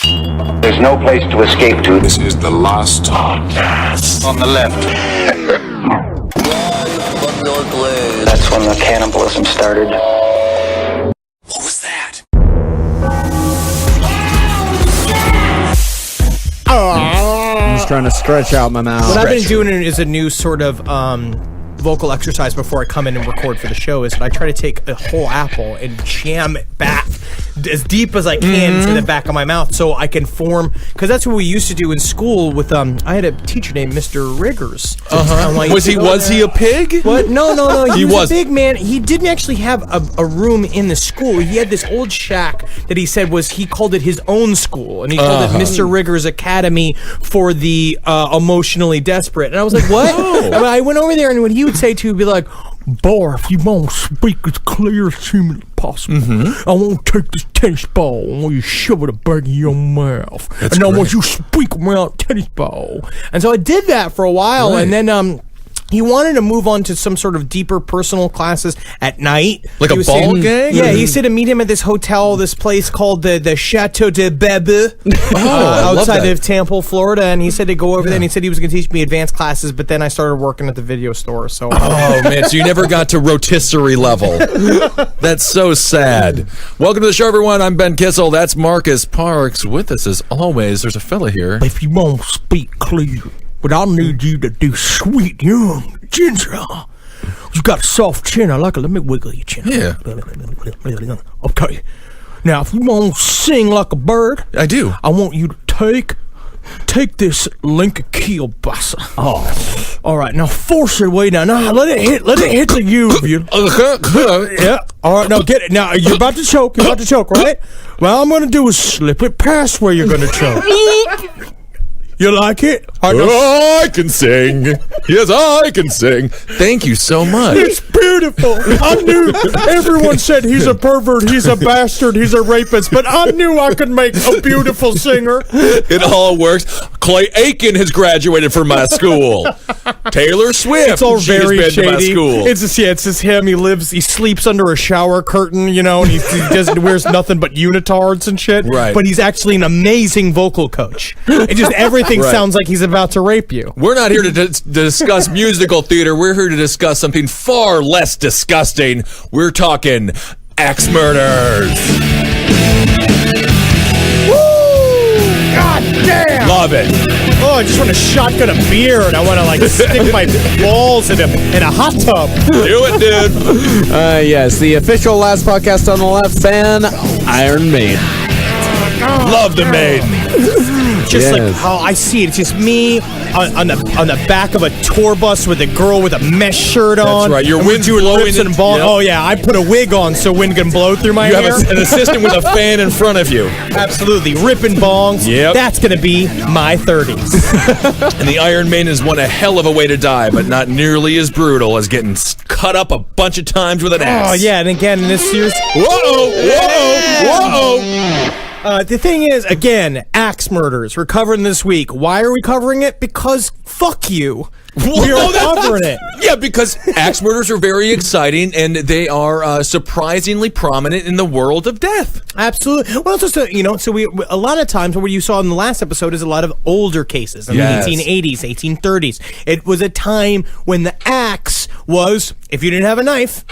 There's no place to escape to. This is the last podcast. On the left. That's when the cannibalism started. What was that? I'm just trying to stretch out my mouth. What I've been doing is a new sort of vocal exercise before I come in and record for the show is that I try to take a whole apple and jam it back as deep as I can into the back of my mouth so I can form, because that's what we used to do in school with, I had a teacher named Mr. Riggers. Was he a pig? What? No. He was a big man. He didn't actually have a room in the school. He had this old shack that he called it his own school, and he called it Mr. Riggers Academy for the emotionally desperate. And I was like, what? I went over there, and what he would say to me, he'd be like, boy, if you want to speak as clear as humanly possible, I want to take this tennis ball and want you to shove it back in your mouth. I want you to speak around a tennis ball. And so I did that for a while, and then he wanted to move on to some sort of deeper personal classes at night. Like a ball gang? Yeah, he said to meet him at this hotel, this place called the Chateau de Bebe, outside of Tampa, Florida. And he said to go over there, and he said he was going to teach me advanced classes, but then I started working at the video store. So, oh, man, so you never got to rotisserie level. That's so sad. Welcome to the show, everyone. I'm Ben Kissel. That's Marcus Parks. With us, as always, there's a fella here. If you want to speak clear, but I need you to do sweet, young ginger. You got a soft chin. I like it. Let me wiggle your chin. Yeah. Okay. Now, if you want to sing like a bird, I do. I want you to take this Lincoln kielbasa. Oh. All right. Now force it way down. Now let it hit the uvula. Yeah. All right. Now get it. Now you're about to choke. Right? Well, I'm going to do is slip it past where you're going to choke. You like it? I can sing. Yes, I can sing. Thank you so much. It's beautiful. I knew everyone said he's a pervert, he's a bastard, he's a rapist, but I knew I could make a beautiful singer. It all works. Clay Aiken has graduated from my school. Taylor Swift. It's all very been shady. To my school. It's just him. He sleeps under a shower curtain, and he doesn't wears nothing but unitards and shit. Right. But he's actually an amazing vocal coach. It just everything sounds like he's about to rape you. We're not here to discuss musical theater. We're here to discuss something far less disgusting. We're talking axe murders. Woo! God damn! Love it. Oh, I just want to shotgun a beer and I want to stick my balls in a hot tub. Do it, dude. Yes, the official last podcast on the left band, Iron Maiden. Love the Maiden. Just like how I see it. It's just me on the back of a tour bus with a girl with a mesh shirt on. That's right. Your wind's blowing and ball. Yep. Oh yeah, I put a wig on so wind can blow through my hair. You have an assistant with a fan in front of you. Absolutely, ripping bongs. Yep. That's gonna be my 30s. And the Iron Maiden is one hell of a way to die, but not nearly as brutal as getting cut up a bunch of times with an axe. Oh yeah, and again in this series. Whoa. The thing is, again, axe murders. We're covering this week. Why are we covering it? Because fuck you. We're covering it. Yeah, because axe murders are very exciting, and they are surprisingly prominent in the world of death. Absolutely. Well, it's just so we a lot of times what you saw in the last episode is a lot of older cases in the 1880s, 1830s. It was a time when the axe was, if you didn't have a knife,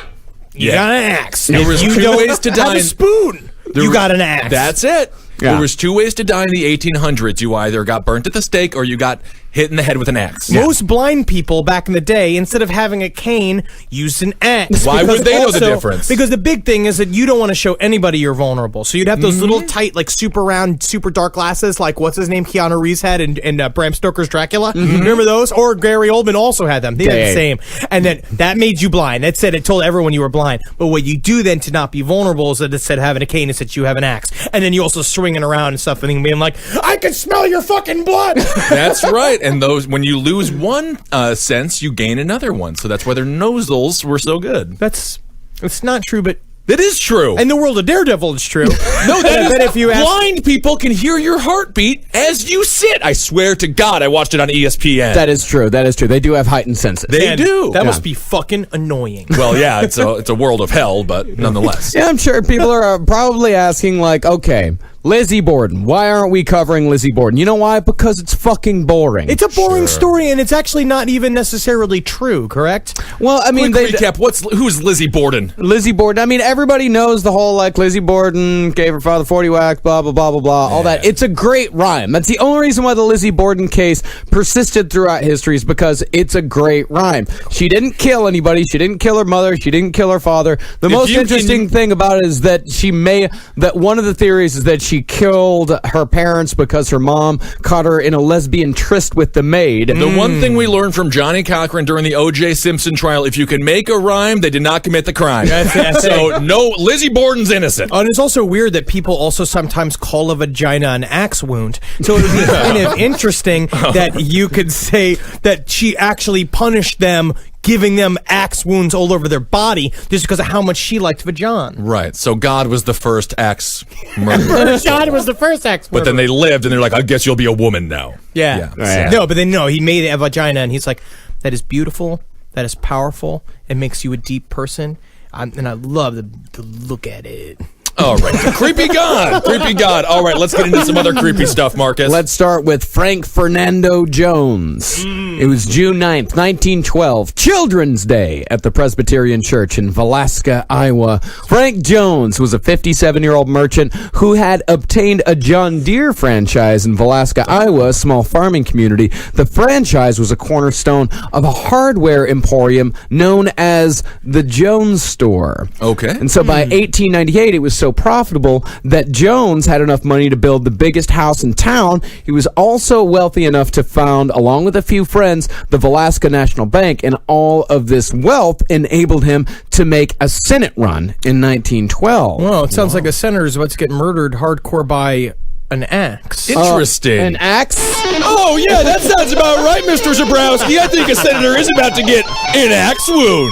you got an axe. There was two ways to die. Have a spoon. You got an axe. That's it. Yeah. There was two ways to die in the 1800s. You either got burnt at the stake or you got hit in the head with an axe. Most blind people back in the day, instead of having a cane, used an axe. Why would they know the difference? Because the big thing is that you don't want to show anybody you're vulnerable. So you'd have those little tight, super round, super dark glasses, like what's his name, Keanu Reeves had in Bram Stoker's Dracula. Remember those? Or Gary Oldman also had them. They had the same. And then that made you blind. That said, it told everyone you were blind. But what you do then to not be vulnerable is that instead of having a cane, it's that you have an axe. And then you also swinging around and stuff and being like, I can smell your fucking blood. That's right. And those, when you lose one sense, you gain another one. So that's why their nozzles were so good. It's not true, but it is true. In the world of Daredevil, it's true. No, that is, if you blind people can hear your heartbeat as you sit. I swear to God, I watched it on ESPN. That is true. They do have heightened senses. They do. That must be fucking annoying. Well, yeah, it's a world of hell, but nonetheless. Yeah, I'm sure people are probably asking, like, okay, Lizzie Borden. Why aren't we covering Lizzie Borden? You know why? Because it's fucking boring. It's a boring story, and it's actually not even necessarily true, correct? Well, I mean, Quick recap. Who's Lizzie Borden? Lizzie Borden. I mean, everybody knows the whole, like, Lizzie Borden gave her father 40 whacks, blah, blah, blah, blah, blah, all that. It's a great rhyme. That's the only reason why the Lizzie Borden case persisted throughout history is because it's a great rhyme. She didn't kill anybody. She didn't kill her mother. She didn't kill her father. The most interesting thing about it is that that one of the theories is that she killed her parents because her mom caught her in a lesbian tryst with the maid. The one thing we learned from Johnny Cochran during the O.J. Simpson trial, if you can make a rhyme, they did not commit the crime. So, no, Lizzie Borden's innocent. And it's also weird that people also sometimes call a vagina an axe wound. So it would be kind of interesting that you could say that she actually punished them, giving them axe wounds all over their body just because of how much she liked vagina. Right. So God was the first axe murderer. God was the first axe But then they lived, and they're like, I guess you'll be a woman now. Yeah. No, but then no, he made a vagina, and he's like, that is beautiful, that is powerful, it makes you a deep person, and I love to look at it. All right. Creepy God. Creepy God. All right, let's get into some other creepy stuff, Marcus. Let's start with Frank Fernando Jones. It was June 9th, 1912, Children's Day at the Presbyterian Church in Valaska, Iowa. Frank Jones was a 57-year-old merchant who had obtained a John Deere franchise in Valaska, Iowa, a small farming community. The franchise was a cornerstone of a hardware emporium known as the Jones Store. Okay. And so by 1898, it was so profitable that Jones had enough money to build the biggest house in town. He was also wealthy enough to found, along with a few friends, the Valaska National Bank, and all of this wealth enabled him to make a Senate run in 1912. Well, it sounds like a senator is about to get murdered hardcore by an axe. Interesting. An axe? Oh, yeah, that sounds about right, Mr. Zabrowski. I think a senator is about to get an axe wound.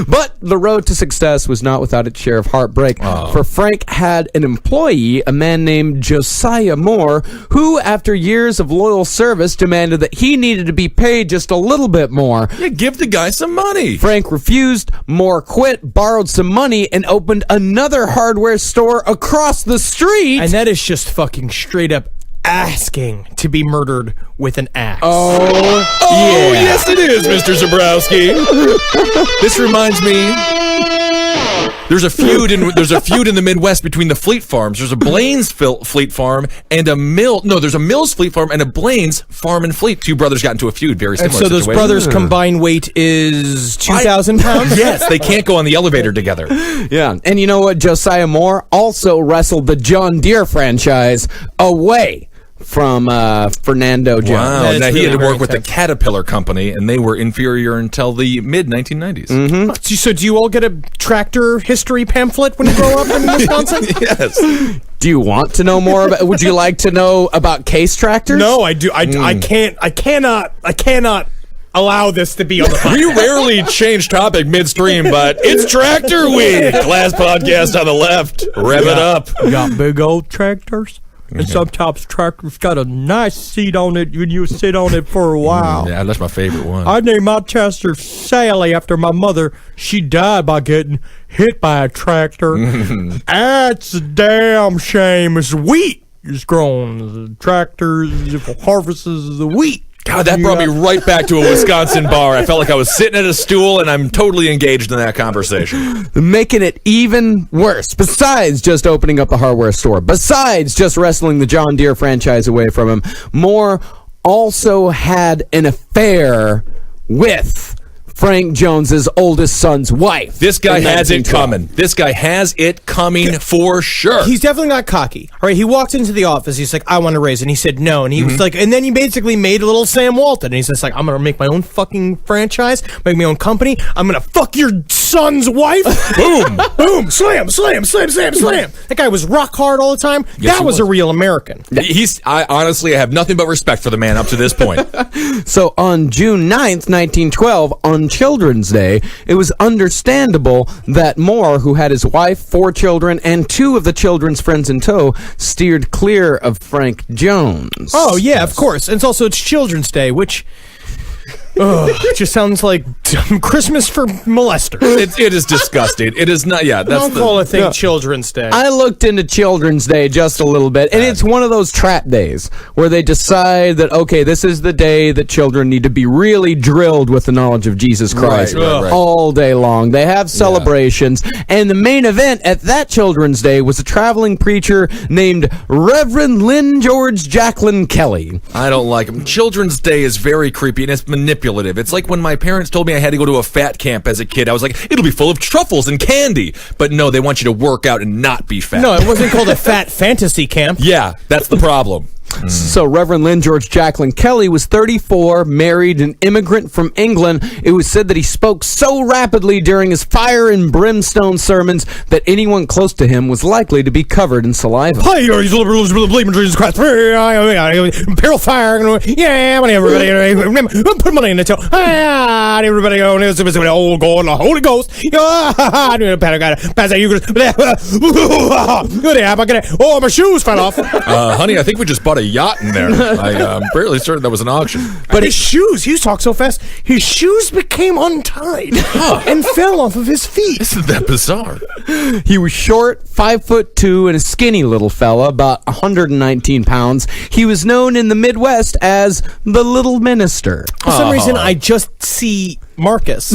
But the road to success was not without its share of heartbreak, for Frank had an employee, a man named Josiah Moore, who, after years of loyal service, demanded that he needed to be paid just a little bit more. Yeah, give the guy some money. Frank refused, Moore quit, borrowed some money, and opened another hardware store across the street. And that is just fucking straight up asking to be murdered with an axe. Oh, yes it is, Mr. Zabrowski. This reminds me, there's a feud in the Midwest between the Fleet Farms. There's a Blaine's Fleet Farm and a Mill. No, there's a Mills Fleet Farm and a Blaine's Farm and Fleet. Two brothers got into a feud, very similar. And so those brothers' combined weight is 2,000 pounds? Yes, they can't go on the elevator together. Yeah, and you know what? Josiah Moore also wrestled the John Deere franchise away from Fernando Jones. Wow, now he had to really work with the Caterpillar Company, and they were inferior until the mid-1990s. Mm-hmm. So do you all get a tractor history pamphlet when you grow up in Wisconsin? Yes. Do you want to know more about? Would you like to know about case tractors? No, I do. I cannot allow this to be on the podcast. We rarely change topic midstream, but it's Tractor Week. Last podcast on the left. Rev it up. We got big old tractors. And sometimes tractors got a nice seat on it when you sit on it for a while. Yeah, that's my favorite one. I named my tractor Sally after my mother. She died by getting hit by a tractor. That's a damn shame. It's wheat is growing. The tractors harvests the wheat. God, that brought me right back to a Wisconsin bar. I felt like I was sitting at a stool, and I'm totally engaged in that conversation. Making it even worse, besides just opening up a hardware store, besides just wrestling the John Deere franchise away from him, Moore also had an affair with Frank Jones's oldest son's wife. This guy has it coming. This guy has it coming for sure. He's definitely not cocky. All right, he walked into the office. He's like, I want to raise it. And he said no. And he was like, and then he basically made a little Sam Walton. And he's just like, I'm going to make my own fucking franchise, make my own company. I'm going to fuck your son's wife. Boom. Boom. Slam, slam, slam, slam, slam. That guy was rock hard all the time. Yes, that was a real American. I honestly have nothing but respect for the man up to this point. So on June 9th, 1912, on Children's Day, it was understandable that Moore, who had his wife, 4 children, and 2 of the children's friends in tow, steered clear of Frank Jones. Oh, yeah, of course. And it's Children's Day, which It just sounds like Christmas for molesters. It is disgusting. It is not. Yeah, that's Don't call a thing Children's Day. I looked into Children's Day just a little bit, and it's one of those trap days where they decide that, okay, this is the day that children need to be really drilled with the knowledge of Jesus Christ Right. all day long. They have celebrations, and the main event at that Children's Day was a traveling preacher named Reverend Lynn George Jacqueline Kelly. I don't like them. Children's Day is very creepy and it's manipulative. It's like when my parents told me I had to go to a fat camp as a kid. I was like, it'll be full of truffles and candy. But no, they want you to work out and not be fat. No, it wasn't called a fat fantasy camp. Yeah, that's the problem. So Reverend Lynn George Jacqueline Kelly was 34, married, an immigrant from England. It was said that he spoke so rapidly during his fire and brimstone sermons that anyone close to him was likely to be covered in saliva. Hi, you liberals believe in Jesus Christ. Peril fire. Yeah, everybody. Put money in the till. Everybody. Oh, God, the Holy Ghost. Oh, my shoes fell off. Honey, I think we just bought a yacht in there. I'm fairly certain that was an auction. But his shoes, he talked so fast, his shoes became untied and fell off of his feet. Isn't that bizarre? He was short, 5'2", and a skinny little fella, about 119 pounds. He was known in the Midwest as the Little Minister. For some reason, I just see Marcus.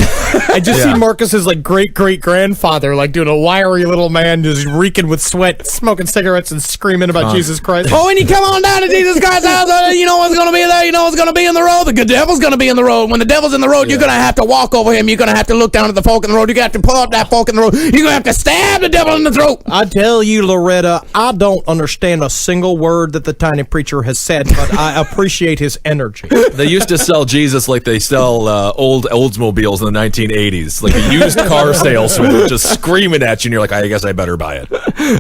I just see Marcus's like great-great-grandfather, like doing a wiry little man just reeking with sweat, smoking cigarettes and screaming about Jesus Christ. Oh, when you come on down to Jesus Christ's house, you know what's going to be there. You know what's going to be in the road. The good devil's going to be in the road. When the devil's in the road, you're going to have to walk over him. You're going to have to look down at the fork in the road. You're going to have to pull up that fork in the road. You're going to have to stab the devil in the throat. I tell you, Loretta, I don't understand a single word that the tiny preacher has said, but I appreciate his energy. They used to sell Jesus like they sell old Oldsmobiles in the 1980s, like a used car salesman just screaming at you, and you're like, I guess I better buy it.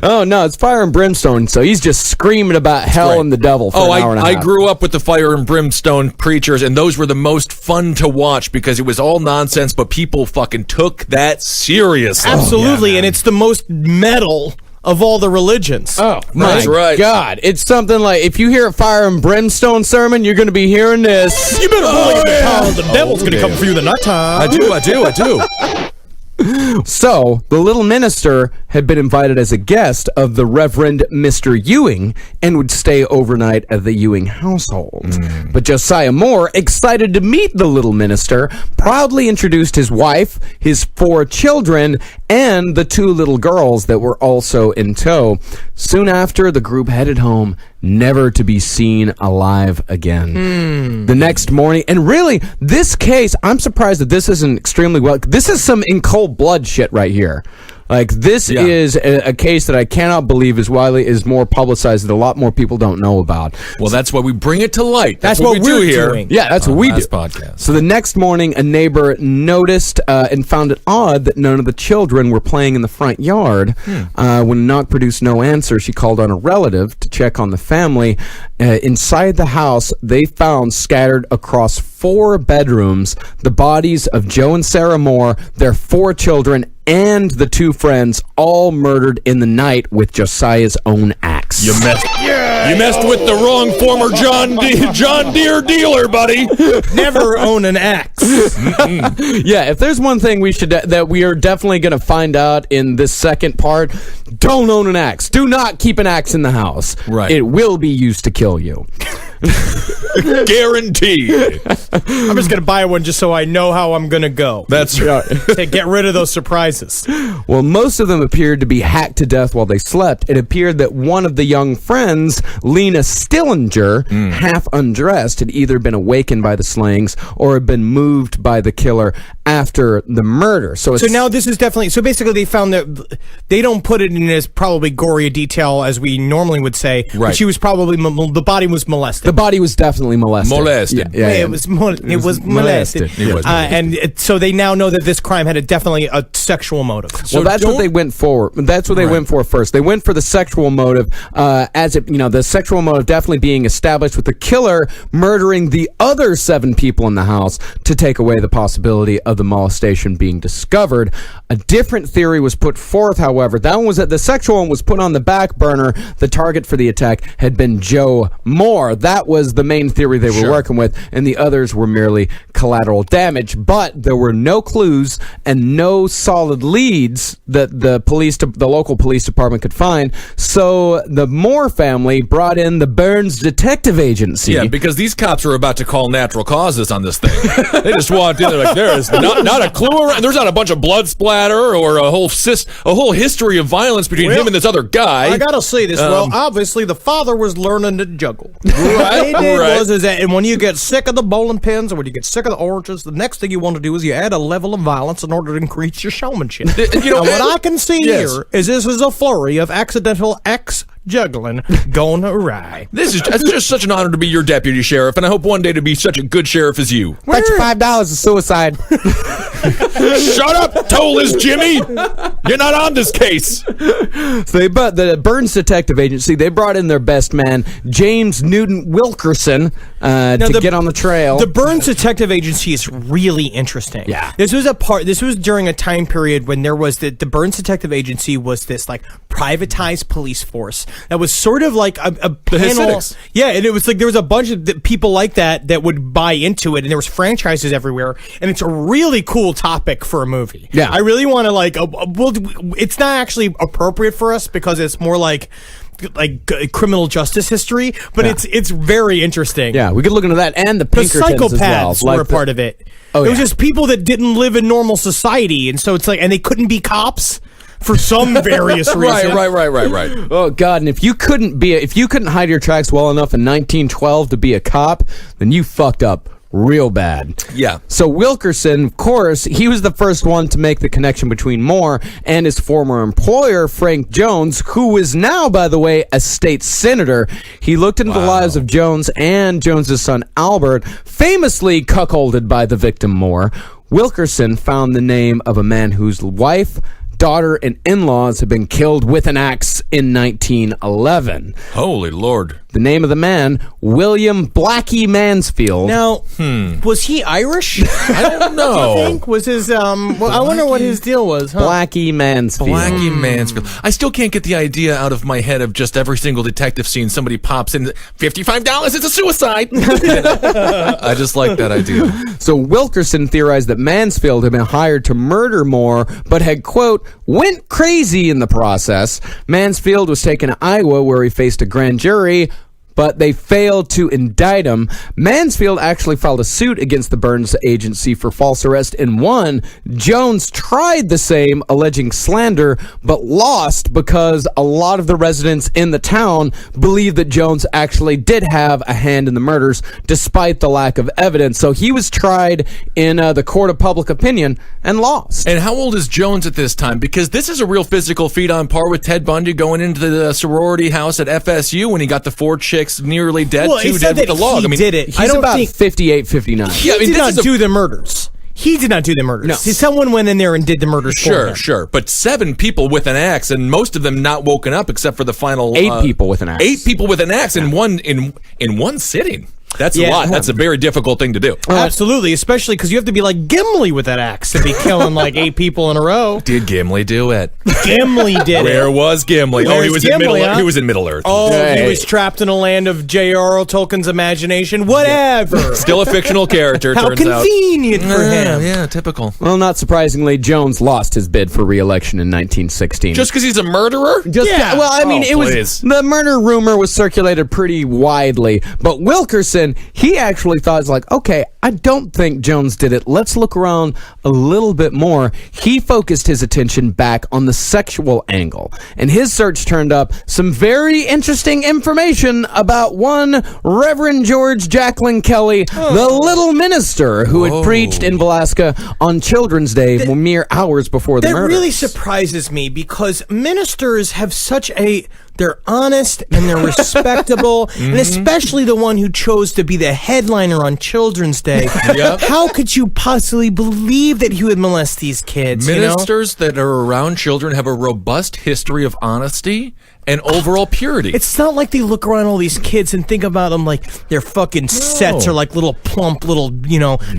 Oh, no, it's fire and brimstone, so he's just screaming about hell and the devil for an hour and a half. I grew up with the fire and brimstone preachers, and those were the most fun to watch because it was all nonsense, but people fucking took that seriously. Absolutely, and it's the most metal of all the religions. Oh, That's my right. God. It's something like, if you hear a fire and brimstone sermon, you're going to be hearing this. You better believe it, the devil's going to come for you the night time. I do. So, the Little Minister had been invited as a guest of the Reverend Mr. Ewing and would stay overnight at the Ewing household. But Josiah Moore, excited to meet the Little Minister, proudly introduced his wife, his 4 children, and the 2 little girls that were also in tow. Soon after, the group headed home, never to be seen alive again. The next morning, and really, this case, I'm surprised that this isn't extremely well. This is some in cold blood shit right here. Like, this is a case that I cannot believe is more publicized that a lot more people don't know about. Well, that's why we bring it to light. That's what we do we're here. doing. Yeah, that's what we do. Last podcast. So the next morning, a neighbor noticed and found it odd that none of the children were playing in the front yard. When a knock produced no answer, she called on a relative to check on the family. Inside the house, they found scattered across 4 bedrooms the bodies of Joe and Sarah Moore, their 4 children, and the 2 friends, all murdered in the night with Josiah's own axe. You messed with the wrong former John Deere dealer, buddy. Never own an axe. Yeah, if there's one thing that we are definitely going to find out in this second part, don't own an axe. Do not keep an axe in the house. Right. It will be used to kill you. Guaranteed. I'm just going to buy one just so I know how I'm going to go. That's right. To get rid of those surprises. Well, most of them appeared to be hacked to death while they slept. It appeared that one of the young friends, Lena Stillinger, half undressed, had either been awakened by the slayings or had been moved by the killer after the murder. So now this is definitely... So basically they found that they don't put it in as probably gory a detail as we normally would say. Right. But she was probably... The body was molested. the body was definitely molested. Yeah. It was molested. So they now know that this crime had definitely a sexual motive. Well, that's what they went for. That's what they went for first. They went for the sexual motive. as it, the sexual motive definitely being established with the killer murdering the other 7 people in the house to take away the possibility of the molestation being discovered. A different theory was put forth, however. That one was that the sexual one was put on the back burner. The target for the attack had been Joe Moore. That was the main theory they were working with, and the others were merely collateral damage. But there were no clues and no solid leads that the local police department could find. So the Moore family brought in the Burns Detective Agency. Yeah, because these cops are about to call natural causes on this thing. They just walked in. They're like, there is not a clue around. There's not a bunch of blood splatter or a whole history of violence between him and this other guy. I gotta say this. Well, obviously the father was learning to juggle. Right, what he did was that, and when you get sick of the bowling pins or when you get sick of the oranges, the next thing you want to do is you add a level of violence in order to increase your showmanship. What I can see here is this is a flurry of accidental juggling going awry. It's just such an honor to be your deputy sheriff, and I hope one day to be such a good sheriff as you. Bet you $5 is suicide. Shut up, Toeless Jimmy! You're not on this case. So the Burns Detective Agency, they brought in their best man, James Newton Wilkerson, to get on the trail. The Burns Detective Agency is really interesting. Yeah. This was during a time period when there was the Burns Detective Agency was this like privatized police force that was sort of like a panel. Hasidics. Yeah, and it was like there was a bunch of people like that would buy into it, and there was franchises everywhere, and it's a really cool topic for a movie. Yeah. I really want to it's not actually appropriate for us because it's more like criminal justice history, but it's very interesting. Yeah, we could look into that and the Pinkertons psychopaths as well. were a part of it. Oh, it was just people that didn't live in normal society, and so it's like, and they couldn't be cops for some various reason. Right. Oh God! And if you couldn't hide your tracks well enough in 1912 to be a cop, then you fucked up real bad. Yeah. So Wilkerson, of course, he was the first one to make the connection between Moore and his former employer, Frank Jones, who is now, by the way, a state senator. He looked into the lives of Jones and Jones's son, Albert, famously cuckolded by the victim Moore. Wilkerson found the name of a man whose wife, daughter, and in-laws had been killed with an axe in 1911. Holy Lord. The name of the man, William Blackie Mansfield. Now, was he Irish? I don't know. Do you think? Was his, I wonder what his deal was, huh? Blackie Mansfield. Blackie Mansfield. I still can't get the idea out of my head of just every single detective scene somebody pops in, $55, it's a suicide. I just like that idea. So Wilkerson theorized that Mansfield had been hired to murder Moore, but had, quote, went crazy in the process. Mansfield was taken to Iowa, where he faced a grand jury, but they failed to indict him. Mansfield actually filed a suit against the Burns Agency for false arrest and won. Jones tried the same, alleging slander, but lost because a lot of the residents in the town believed that Jones actually did have a hand in the murders, despite the lack of evidence. So he was tried in the court of public opinion and lost. And how old is Jones at this time? Because this is a real physical feat on par with Ted Bundy going into the sorority house at FSU when he got the 4 chicks nearly dead, well, 2 dead with the log. He did it. He's about 58, 59. He did not do the murders. He did not do the murders. No. Someone went in there and did the murders for him. Sure. But 7 people with an axe, and most of them not woken up except for the final 8 people with an axe. 8 people with an axe in one sitting. That's a lot. That's a very difficult thing to do. Absolutely, especially because you have to be like Gimli with that axe to be killing like 8 people in a row. Did Gimli do it? Gimli did it. Where was Gimli? Where's He was Gimli, in huh? He was in Middle Earth. Oh, Hey. he was trapped in a land of J.R.R. Tolkien's imagination. Whatever. Still a fictional character. How turns out. convenient for him. Yeah, typical. Well, not surprisingly, Jones lost his bid for re-election in 1916. Just because he's a murderer? Well, I mean, Oh, it was please. the murder rumor was circulated pretty widely, but Wilkerson, he actually thought, it's like, okay, I don't think Jones did it. Let's look around a little bit more. He focused his attention back on the sexual angle, and his search turned up some very interesting information about one Reverend George Jacqueline Kelly, the little minister who had preached in Alaska on Children's Day mere hours before the That murder. really surprises me because ministers have such they're honest and they're respectable, and especially the one who chose to be the headliner on Children's Day. say, how could you possibly believe that he would molest these kids? Ministers that are around children have a robust history of honesty and overall purity. It's not like they look around all these kids and think about them like their fucking sets are like little plump little,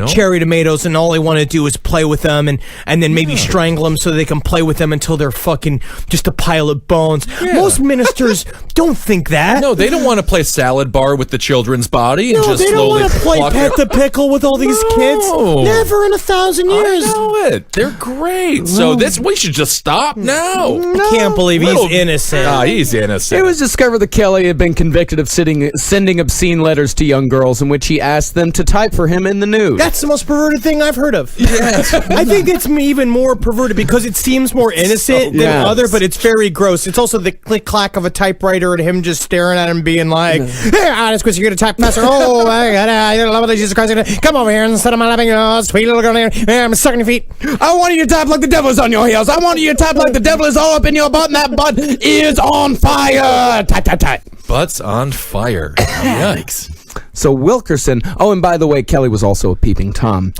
cherry tomatoes, and all they want to do is play with them and then maybe strangle them so they can play with them until they're fucking just a pile of bones. Yeah. Most ministers don't think that. No, they don't want to play salad bar with the children's body and just they don't slowly want to play pet the pickle with all these kids. Never in 1,000 years. I know it. They're great. So we should just stop now. I can't believe he's innocent. He's innocent. It was discovered that Kelly had been convicted of sending obscene letters to young girls in which he asked them to type for him in the nude. That's the most perverted thing I've heard of. Yes. I think it's even more perverted because it seems more innocent than other, but it's very gross. It's also the click-clack of a typewriter and him just staring at him being like, hey, honest, Chris, you're going to type faster. Oh, my God, I love it, Jesus Christ. Come over here and sit on my lap and sweet little girl here. I'm sucking your feet. I want you to type like the devil is on your heels. I want you to type like the devil is all up in your butt, and that butt is on fire. Type. Butts on fire. Yikes. So Wilkerson, and by the way, Kelly was also a peeping Tom.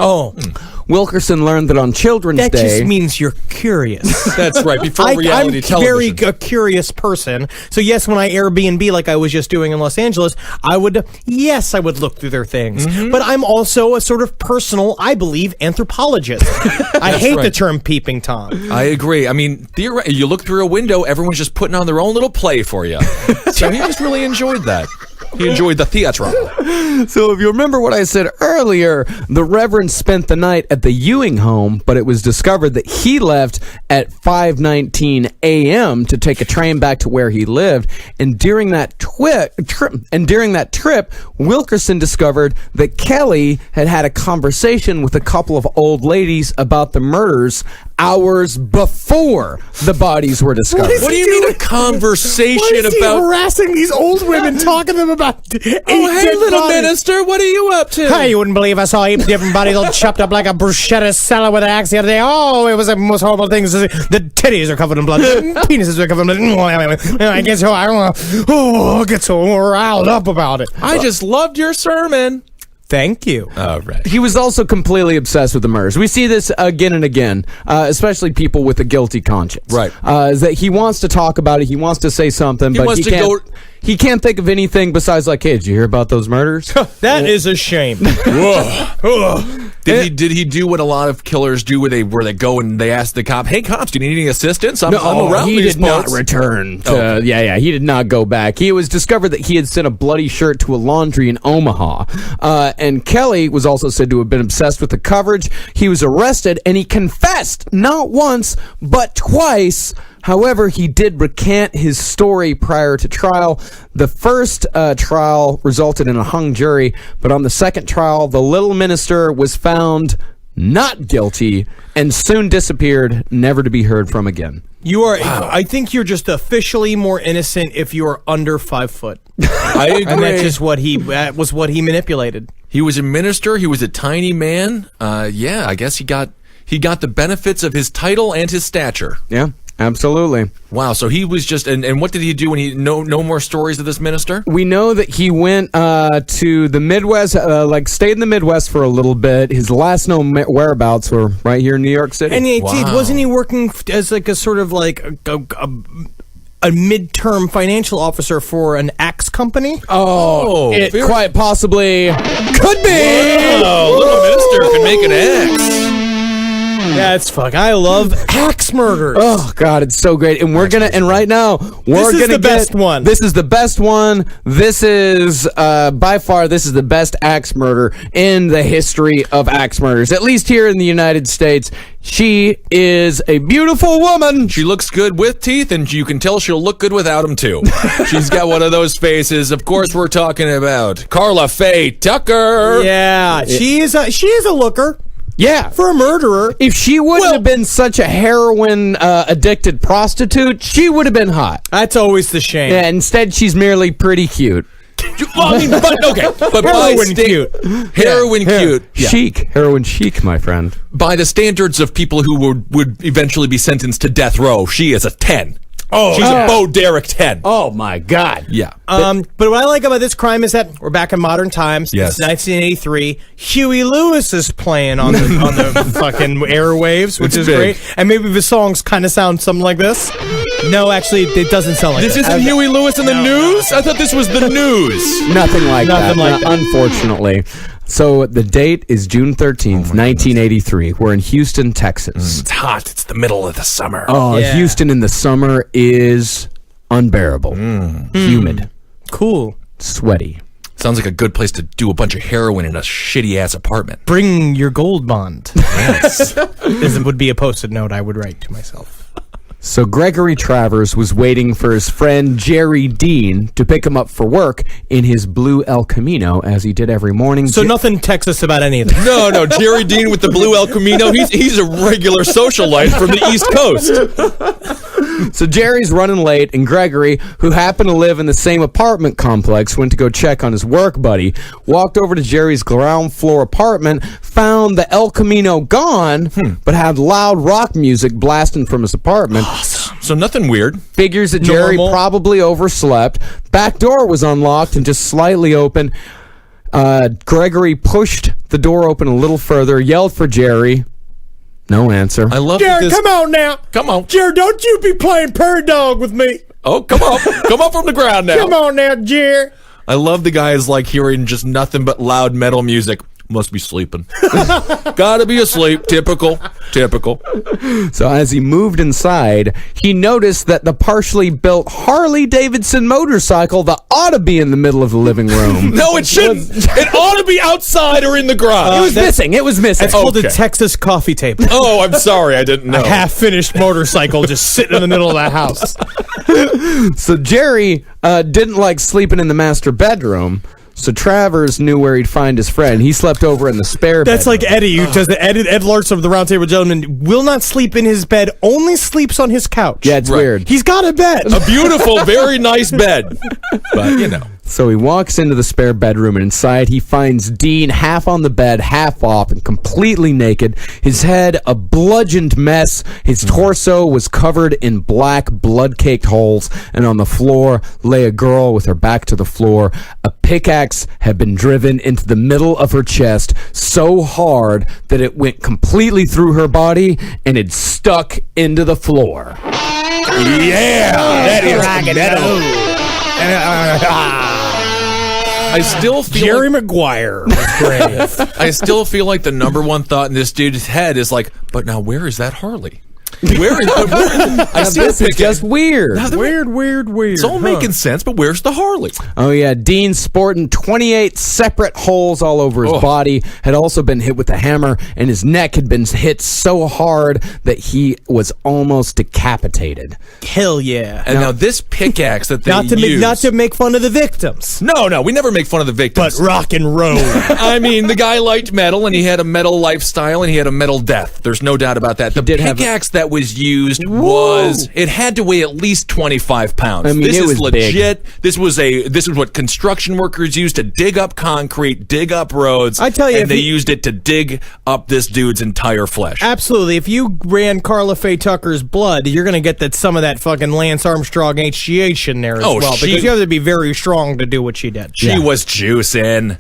Wilkerson learned that on Children's Day... That just means you're curious. That's right, before reality television. I'm very curious person. So yes, when I Airbnb like I was just doing in Los Angeles, I would look through their things. Mm-hmm. But I'm also a sort of personal, I believe, anthropologist. I hate the term peeping Tom. I agree. I mean, you look through a window, everyone's just putting on their own little play for you. So he just really enjoyed that. He enjoyed the theater. So if you remember what I said earlier, the Reverend spent the night at the Ewing home, but it was discovered that he left at 5:19 a.m. to take a train back to where he lived. And during that trip, Wilkerson discovered that Kelly had a conversation with a couple of old ladies about the murders hours before the bodies were discovered. What do you mean a conversation about harassing these old women, talking to them about hey, little minister, what are you up to? Hey, you wouldn't believe I saw 8 different bodies all chopped up like a bruschetta salad with an axe the other day. Oh, it was the most horrible thing. The titties are covered in blood. The penises are covered in blood. I get so riled up about it. I just loved your sermon. Thank you. All right. He was also completely obsessed with the murders. We see this again and again, especially people with a guilty conscience. Right. Is that he wants to talk about it, he wants to say something, but he can't think of anything besides like, hey, did you hear about those murders? That is a shame. Did he do what a lot of killers do where they go and they ask the cop, hey, cops, do you need any assistance? I'm around he these did not parts." return. He did not go back. He was discovered that he had sent a bloody shirt to a laundry in Omaha. And Kelly was also said to have been obsessed with the coverage. He was arrested, and he confessed not once, but twice. However, he did recant his story prior to trial. The first trial resulted in a hung jury, but on the second trial, the little minister was found not guilty and soon disappeared, never to be heard from again. You are. Wow. I think you're just officially more innocent if you are under 5 foot. I agree. And that's just what he manipulated. He was a minister. He was a tiny man. I guess he got the benefits of his title and his stature. Yeah. Absolutely. Wow, so he was just, and what did he do when he, no more stories of this minister? We know that he went to the Midwest, stayed in the Midwest for a little bit. His last known whereabouts were right here in New York City. And wasn't he working as like a sort of like a midterm financial officer for an axe company? It quite possibly could be. Whoa, little minister can make an axe. That's fuck. I love axe murders. Oh God, it's so great. And right now we're gonna get the best one. This is the best one. This is by far the best axe murder in the history of axe murders, at least here in the United States. She is a beautiful woman. She looks good with teeth, and you can tell she'll look good without them too. She's got one of those faces. Of course, we're talking about Carla Faye Tucker. Yeah, she is a looker. Yeah. For a murderer. If she wouldn't have been such a heroin addicted prostitute, she would have been hot. That's always the shame. Yeah, instead, she's merely pretty cute. Heroin cute. Heroin cute. Yeah. Chic. Heroin chic, my friend. By the standards of people who would eventually be sentenced to death row, she is a 10. She's a Bo Derek 10. Oh my God. Yeah. But what I like about this crime is that we're back in modern times. Yes. It's 1983. Huey Lewis is playing on the fucking airwaves, which It's is big. great. And maybe the songs kind of sound something like this. No, actually, it doesn't sound like This that. isn't Huey Lewis in the news? I thought this was the news. Nothing like Nothing like that. Unfortunately. So the date is June 13th, 1983. We're in Houston, Texas. It's hot. It's the middle of the summer. Oh, Yeah. Houston in the summer is unbearable. Humid, Cool. sweaty. Sounds like a good place to do a bunch of heroin in a shitty-ass apartment. Bring your gold bond. Yes. This would be a post-it note I would write to myself. So Gregory Travers was waiting for his friend Jerry Dean to pick him up for work in his blue El Camino, as he did every morning. So nothing Texas about any of this. No, Jerry Dean with the blue El Camino. He's a regular socialite from the East Coast. So Jerry's running late, and Gregory, who happened to live in the same apartment complex, went to go check on his work buddy, walked over to Jerry's ground floor apartment, found the El Camino gone, but had loud rock music blasting from his apartment. So nothing weird. Figures that Jerry Normal. probably overslept. Back door was unlocked and just slightly open. Gregory pushed the door open a little further, yelled for Jerry. No answer. I love Jared, this. come on now. Come on. Jared, don't you be playing Prairie Dog with me. Oh, come on. Come up from the ground now. Come on now, Jared. I love the guys like hearing just nothing but loud metal music. Must be sleeping. Gotta be asleep. Typical. So as he moved inside, he noticed that the partially built Harley Davidson motorcycle that ought to be in the middle of the living room. No, it shouldn't. It ought to be outside or in the garage. It was missing. It was missing. It's called Okay. a Texas coffee table. Oh, I'm sorry. I didn't know. A half-finished motorcycle just sitting in the middle of that house. So Jerry didn't like sleeping in the master bedroom. So Travers knew where he'd find his friend. He slept over in the spare bed. That's like Eddie, who does the Ed Larson of the Round Table Gentlemen, will not sleep in his bed, only sleeps on his couch. Yeah, it's Right. weird. He's got a bed. A beautiful, very nice bed. But, you know. So he walks into the spare bedroom, and inside he finds Dean half on the bed, half off, and completely naked. His head a bludgeoned mess. His torso was covered in black, blood-caked holes, and on the floor lay a girl with her back to the floor. A pickaxe had been driven into the middle of her chest so hard that it went completely through her body, and it stuck into the floor. Yeah, that is metal. I still feel Jerry Maguire was great. I still feel like the number one thought in this dude's head is like, but now where is that Harley? Where is I see This the is picket. just weird. weird. It's all making sense, but where's the Harley? Oh, yeah. Dean, sporting 28 separate holes all over his body, had also been hit with a hammer, and his neck had been hit so hard that he was almost decapitated. Hell yeah. And now this pickaxe that they Not to make fun of the victims, No, we never make fun of the but victims. rock and roll. I mean, the guy liked metal, and he had a metal lifestyle, and he had a metal death. There's no doubt about that. The did have- pickaxe that was used it had to weigh at least 25 pounds. I mean, this it is was big. legit. This was what construction workers used to dig up concrete, dig up roads. I tell you, and if they you- used it to dig up this dude's entire flesh. Absolutely. If you ran Carla Faye Tucker's blood, you're going to get some of that fucking Lance Armstrong HGH in there as Oh, well. she- Because you have to be very strong to do what she did. She was juicing.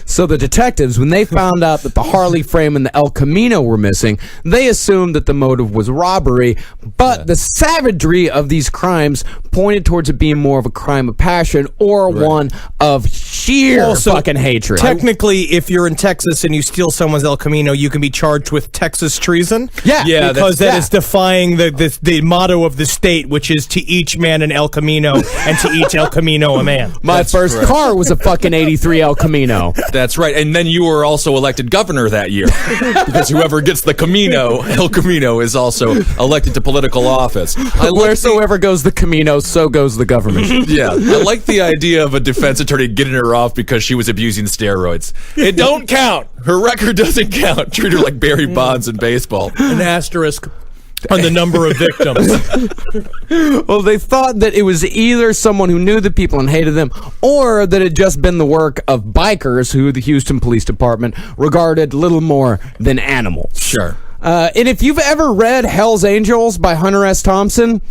So the detectives, when they found out that the Harley frame and the El Camino were missing, they assumed that the motive was robbery, but the savagery of these crimes pointed towards it being more of a crime of passion or one of sheer Also, fucking hatred. Technically, if you're in Texas and you steal someone's El Camino, you can be charged with Texas treason. Yeah. Yeah, because that's- that is defying the motto of the state, which is to each man an El Camino and to each El Camino a man. My first correct. car was a fucking 83 El Camino. That's right. And then you were also elected governor that year. Because whoever gets the Camino, El Camino, is also elected to political office. Wheresoever goes the Camino, so goes the government. Yeah, I like the idea of a defense attorney getting her off because she was abusing steroids. It don't count. Her record doesn't count. Treat her like Barry Bonds in baseball. An asterisk on the number of victims. Well, they thought that it was either someone who knew the people and hated them, or that it had just been the work of bikers who the Houston Police Department regarded little more than animals. Sure. And if you've ever read Hell's Angels by Hunter S. Thompson,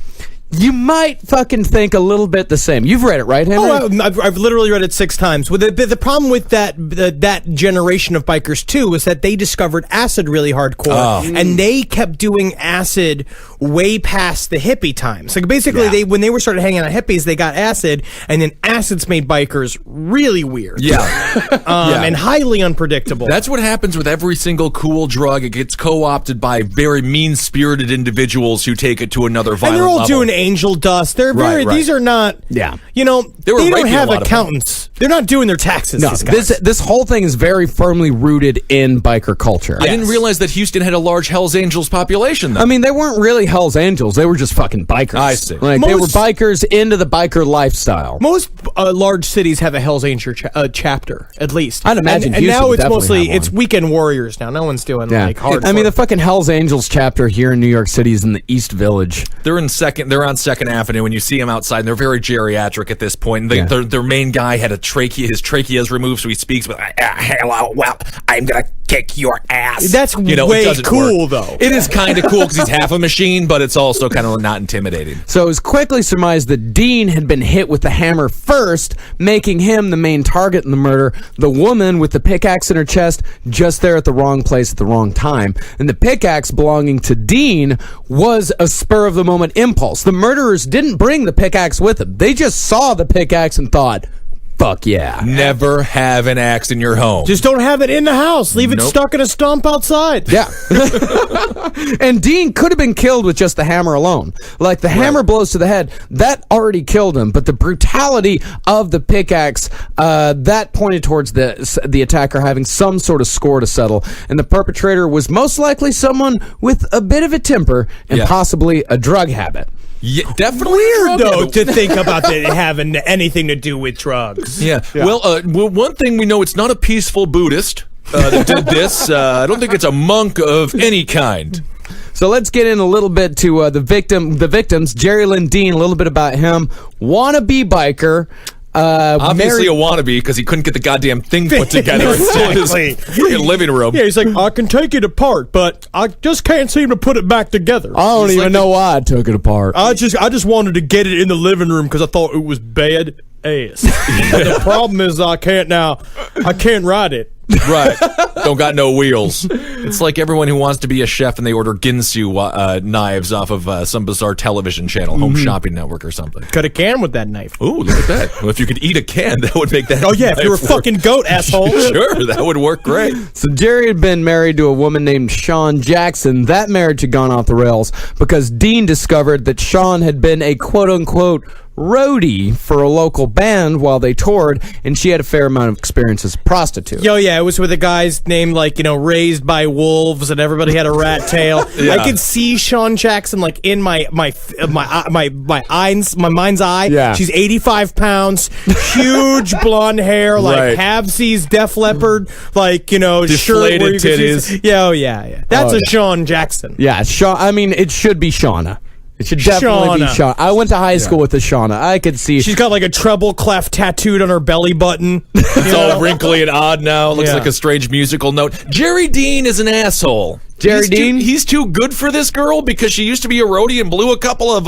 you might fucking think a little bit the same. You've read it, right, Henry? Oh, I've literally read it 6 times. Well, the problem with that generation of bikers too was that they discovered acid really hardcore, and they kept doing acid way past the hippie times. Like basically, when they were started hanging out hippies, they got acid, and then acids made bikers really weird. And highly unpredictable. That's what happens with every single cool drug. It gets co-opted by very mean-spirited individuals who take it to another violent and they're all level. doing angel dust. They're very. Right. These are not. Yeah. You know, They were they don't raping a have lot of accountants. They're not doing their taxes. No, these guys. this whole thing is very firmly rooted in biker culture. I didn't realize that Houston had a large Hells Angels population, though. I mean, they weren't really Hell's Angels. They were just fucking bikers. I see. Like, they were bikers into the biker lifestyle. Most large cities have a Hell's Angel chapter, at least. I'd imagine and Houston now would it's definitely mostly have one. weekend warriors now. No one's doing Yeah. like hardcore. I mean, the fucking Hell's Angels chapter here in New York City is in the East Village. They're on Second Avenue, and you see them outside. And they're very geriatric at this point. And their main guy had his trachea is removed, so he speaks with, "Hello, well, I'm gonna kick your ass." That's it way doesn't cool, work. though. It is kind of cool because he's half a machine, but it's also kind of not intimidating. So it was quickly surmised that Dean had been hit with the hammer first, making him the main target in the murder. The woman with the pickaxe in her chest, just there at the wrong place at the wrong time. And the pickaxe belonging to Dean was a spur-of-the-moment impulse. The murderers didn't bring the pickaxe with them. They just saw the pickaxe and thought, fuck yeah. Never have an axe in your home. just don't have it in the house. Leave it Nope. stuck in a stump outside. Yeah. And Dean could have been killed with just the hammer alone. Like, the hammer blows to the head, that already killed him. But the brutality of the pickaxe, that pointed towards the attacker having some sort of score to settle. And the perpetrator was most likely someone with a bit of a temper and possibly a drug habit. Yeah, definitely Weird though to think about it having anything to do with drugs. Yeah. Well, one thing we know, it's not a peaceful Buddhist that did this. I don't think it's a monk of any kind. So let's get in a little bit to the victims. Jerry Lynn Dean, a little bit about him. Wannabe biker. Obviously a wannabe because he couldn't get the goddamn thing put together in his freaking living room. Yeah, he's like, I can take it apart, but I just can't seem to put it back together. I don't even know why I took it apart. I just wanted to get it in the living room because I thought it was bad ass. The problem is I can't ride it. Right. Don't got no wheels. It's like everyone who wants to be a chef and they order Ginsu knives off of some bizarre television channel, Home Shopping Network or something. Cut a can with that knife. Ooh, look at that. Well, if you could eat a can, that would make that. Oh yeah, if you were a knife work. fucking goat, asshole. Sure, that would work great. So Jerry had been married to a woman named Sean Jackson. That marriage had gone off the rails because Dean discovered that Sean had been a quote-unquote roadie for a local band while they toured, and she had a fair amount of experience as a prostitute. Yo, yeah, it was with a guy's named Raised by Wolves, and everybody had a rat tail. Yeah. I could see Sean Jackson like in my mind's eye. Yeah. She's 85 pounds, huge blonde hair, like Right. Halvesies, Def Leppard, shirt Deflated where you can titties. see. Yeah, oh yeah. That's Sean Jackson. Yeah, I mean, it should be Shauna. It should definitely be Shauna. Shauna. I went to high school with the Shauna. I could see. She's got like a treble clef tattooed on her belly button. It's all wrinkly and odd now. It looks Yeah. like a strange musical note. Jerry Dean is an asshole. Jerry Dean? He's too good for this girl because she used to be a roadie and blew a couple of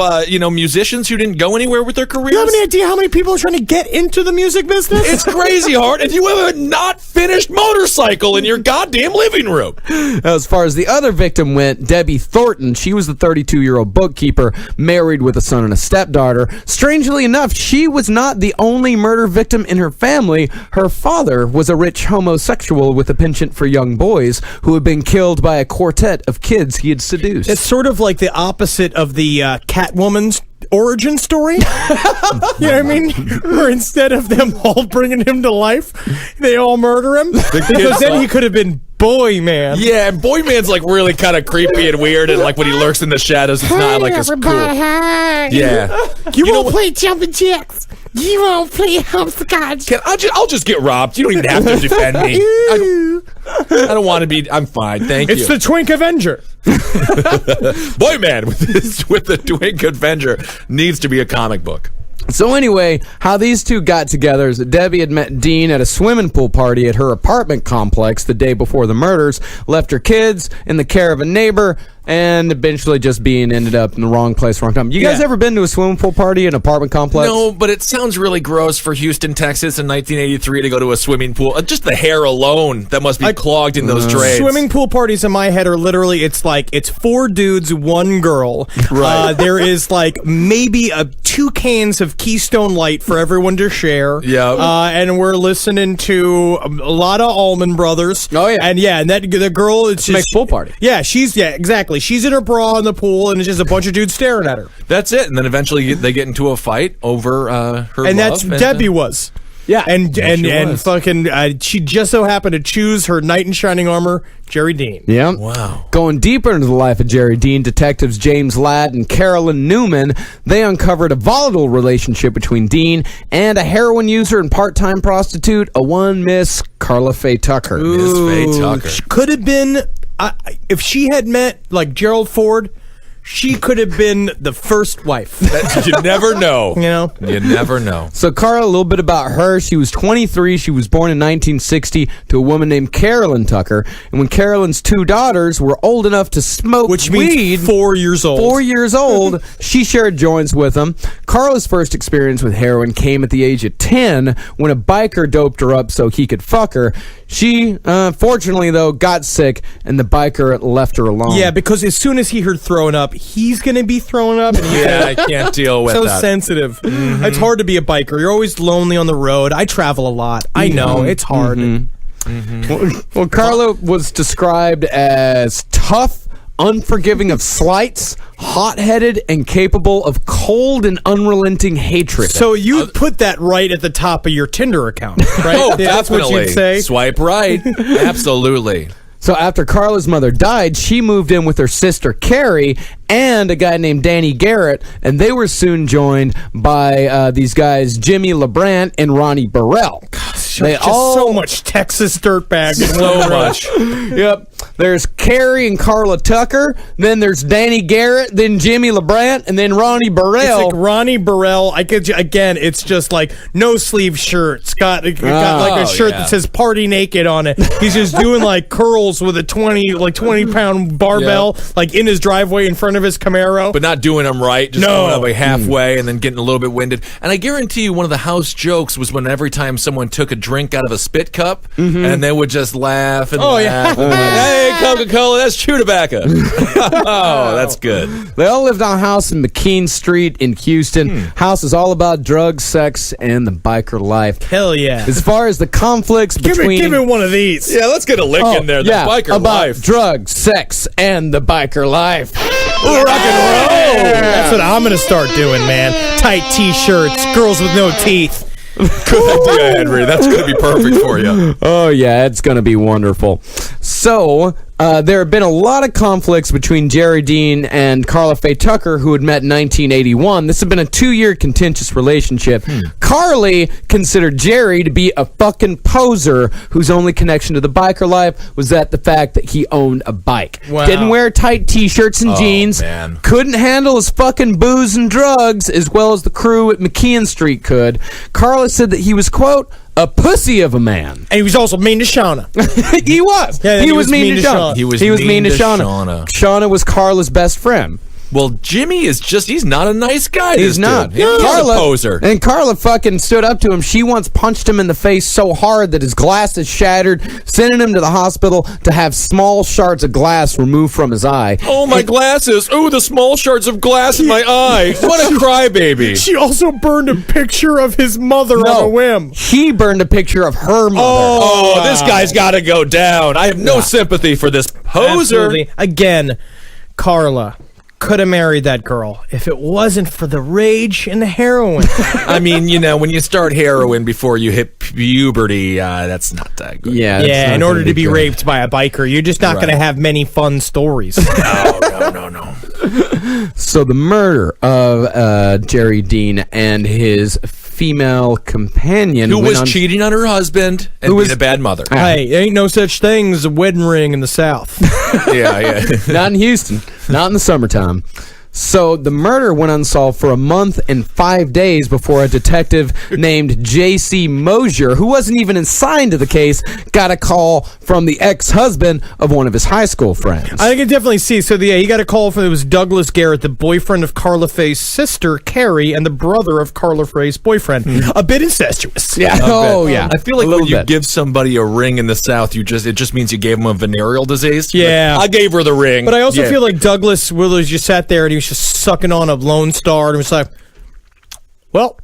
musicians who didn't go anywhere with their careers. You have any idea how many people are trying to get into the music business? It's crazy hard, and you have a not finished motorcycle in your goddamn living room. As far as the other victim went, Debbie Thornton, she was the 32-year-old bookkeeper, married with a son and a stepdaughter. Strangely enough, she was not the only murder victim in her family. Her father was a rich homosexual with a penchant for young boys who had been killed by a quartet of kids he had seduced. It's sort of like the opposite of the Catwoman's origin story. You know what I mean? Where instead of them all bringing him to life, they all murder him. Because then he could have been Boy Man. Yeah, and Boy Man's like really kind of creepy and weird, and like when he lurks in the shadows, it's not like as cool. Hi. Yeah. You won't play jumping jacks. You won't play hopscotch. I'll just get robbed. You don't even have to defend me. I don't want to be. I'm fine. Thank It's you. the Twink Avenger. Boy Man with the Twink Avenger needs to be a comic book. So anyway, how these two got together is that Debbie had met Dean at a swimming pool party at her apartment complex the day before the murders, left her kids in the care of a neighbor, and eventually just ended up in the wrong place, wrong time. You guys ever been to a swimming pool party in an apartment complex? No, but it sounds really gross for Houston, Texas in 1983 to go to a swimming pool. Just the hair alone that must be clogged in those drains. Swimming pool parties in my head are literally, it's 4 dudes, 1 girl. Right. There is maybe 2 cans of Keystone Light for everyone to share. Yeah. And we're listening to a lot of Allman Brothers. Oh, yeah. And the girl, it's just... Makes pool party. Yeah, exactly. She's in her bra in the pool, and it's just a bunch of dudes staring at her. That's it. And then eventually they get into a fight over her And love. that's Debbie was. Yeah. And was. fucking, she just so happened to choose her knight in shining armor, Jerry Dean. Yeah. Wow. Going deeper into the life of Jerry Dean, detectives James Ladd and Carolyn Newman, they uncovered a volatile relationship between Dean and a heroin user and part-time prostitute, a one Miss Carla Faye Tucker. Miss Faye Tucker. She could have been, if she had met Gerald Ford, she could have been the first wife. You never know. You know? You never know. So Carla, a little bit about her. She was 23. She was born in 1960 to a woman named Carolyn Tucker. And when Carolyn's 2 daughters were old enough to smoke Which weed, means 4 years old. 4 years old, she shared joints with them. Carla's first experience with heroin came at the age of 10 when a biker doped her up so he could fuck her. She, fortunately, though, got sick, and the biker left her alone. Yeah, because as soon as he heard throwing up, he's going to be throwing up. And Yeah, I can't deal with so that. sensitive. It's hard to be a biker. You're always lonely on the road. I travel a lot. I know. It's hard. Well, Carla was described as tough, unforgiving of slights, hot-headed, and capable of cold and unrelenting hatred. So you put that right at the top of your Tinder account, right? Oh, That's definitely. what you'd say? Swipe right. Absolutely. So after Carla's mother died, she moved in with her sister Carrie and a guy named Danny Garrett, and they were soon joined by these guys Jimmy LeBrant and Ronnie Burrell. They Just so much Texas dirtbag. So much. Yep. There's Carrie and Carla Tucker, then there's Danny Garrett, then Jimmy LeBrant, and then Ronnie Burrell. It's Ronnie Burrell. Again, it's just no sleeve shirt. It's got a shirt that says "Party Naked" on it. He's just doing curls with a 20-pound barbell, in his driveway in front of his Camaro. But not doing them right, just going up halfway and then getting a little bit winded. And I guarantee you one of the house jokes was when every time someone took a drink out of a spit cup and they would just laugh and laugh. And hey, Coca-Cola, that's chew tobacco. Oh, that's good. They all lived on a house in McKean Street in Houston. House is all about drugs, sex, and the biker life. Hell yeah. As far as the conflicts between... Give me one of these. Yeah, let's get a lick in there. The biker about life. drugs, sex, and the biker life. Rock and roll. That's what I'm going to start doing, man. Tight T-shirts, girls with no teeth. Good idea, Henry. That's going to be perfect for you. Oh, yeah, it's going to be wonderful. So, there have been a lot of conflicts between Jerry Dean and Carla Faye Tucker, who had met in 1981. This had been a 2-year contentious relationship. Carly considered Jerry to be a fucking poser whose only connection to the biker life was the fact that he owned a bike. Wow. Didn't wear tight T-shirts and jeans. Man. Couldn't handle his fucking booze and drugs as well as the crew at McKean Street could. Carla said that he was, quote, a pussy of a man. And he was also mean to Shauna. He was. Yeah, he was mean to Shauna. He was mean to Shauna. Shauna. Shauna was Carla's best friend. Well, Jimmy is he's not a nice guy. He's this not. Dude. He's Carla, a poser. And Carla fucking stood up to him. She once punched him in the face so hard that his glasses shattered, sending him to the hospital to have small shards of glass removed from his eye. Oh, my glasses. Oh, the small shards of glass in my eye. What a crybaby. She also burned a picture of his mother on a whim. He burned a picture of her mother. Oh, this guy's got to go down. I have no sympathy for this poser. Absolutely. Again, Carla could have married that girl if it wasn't for the rage and the heroin. I mean, when you start heroin before you hit puberty, that's not that good. Yeah, Yeah, in order to be raped by a biker, you're just not going to have many fun stories. No. So the murder of Jerry Dean and his female companion Who was cheating on her husband and being a bad mother. Hey, ain't no such thing as a wedding ring in the South. Yeah. Not in Houston. Not in the summertime. So the murder went unsolved for a month and 5 days before a detective named J.C. Mosier, who wasn't even assigned to the case, got a call from the ex-husband of one of his high school friends. I can definitely see. So, he got a call from, it was Douglas Garrett, the boyfriend of Carla Faye's sister, Carrie, and the brother of Carla Faye's boyfriend. A bit incestuous. Yeah. Oh, yeah. I feel like A when little you bit. give somebody a ring in the South, it just means you gave them a venereal disease. Yeah. Like, I gave her the ring. But I also Yeah. feel like Douglas Willis just sat there and he was just sucking on a Lone Star and was like, well,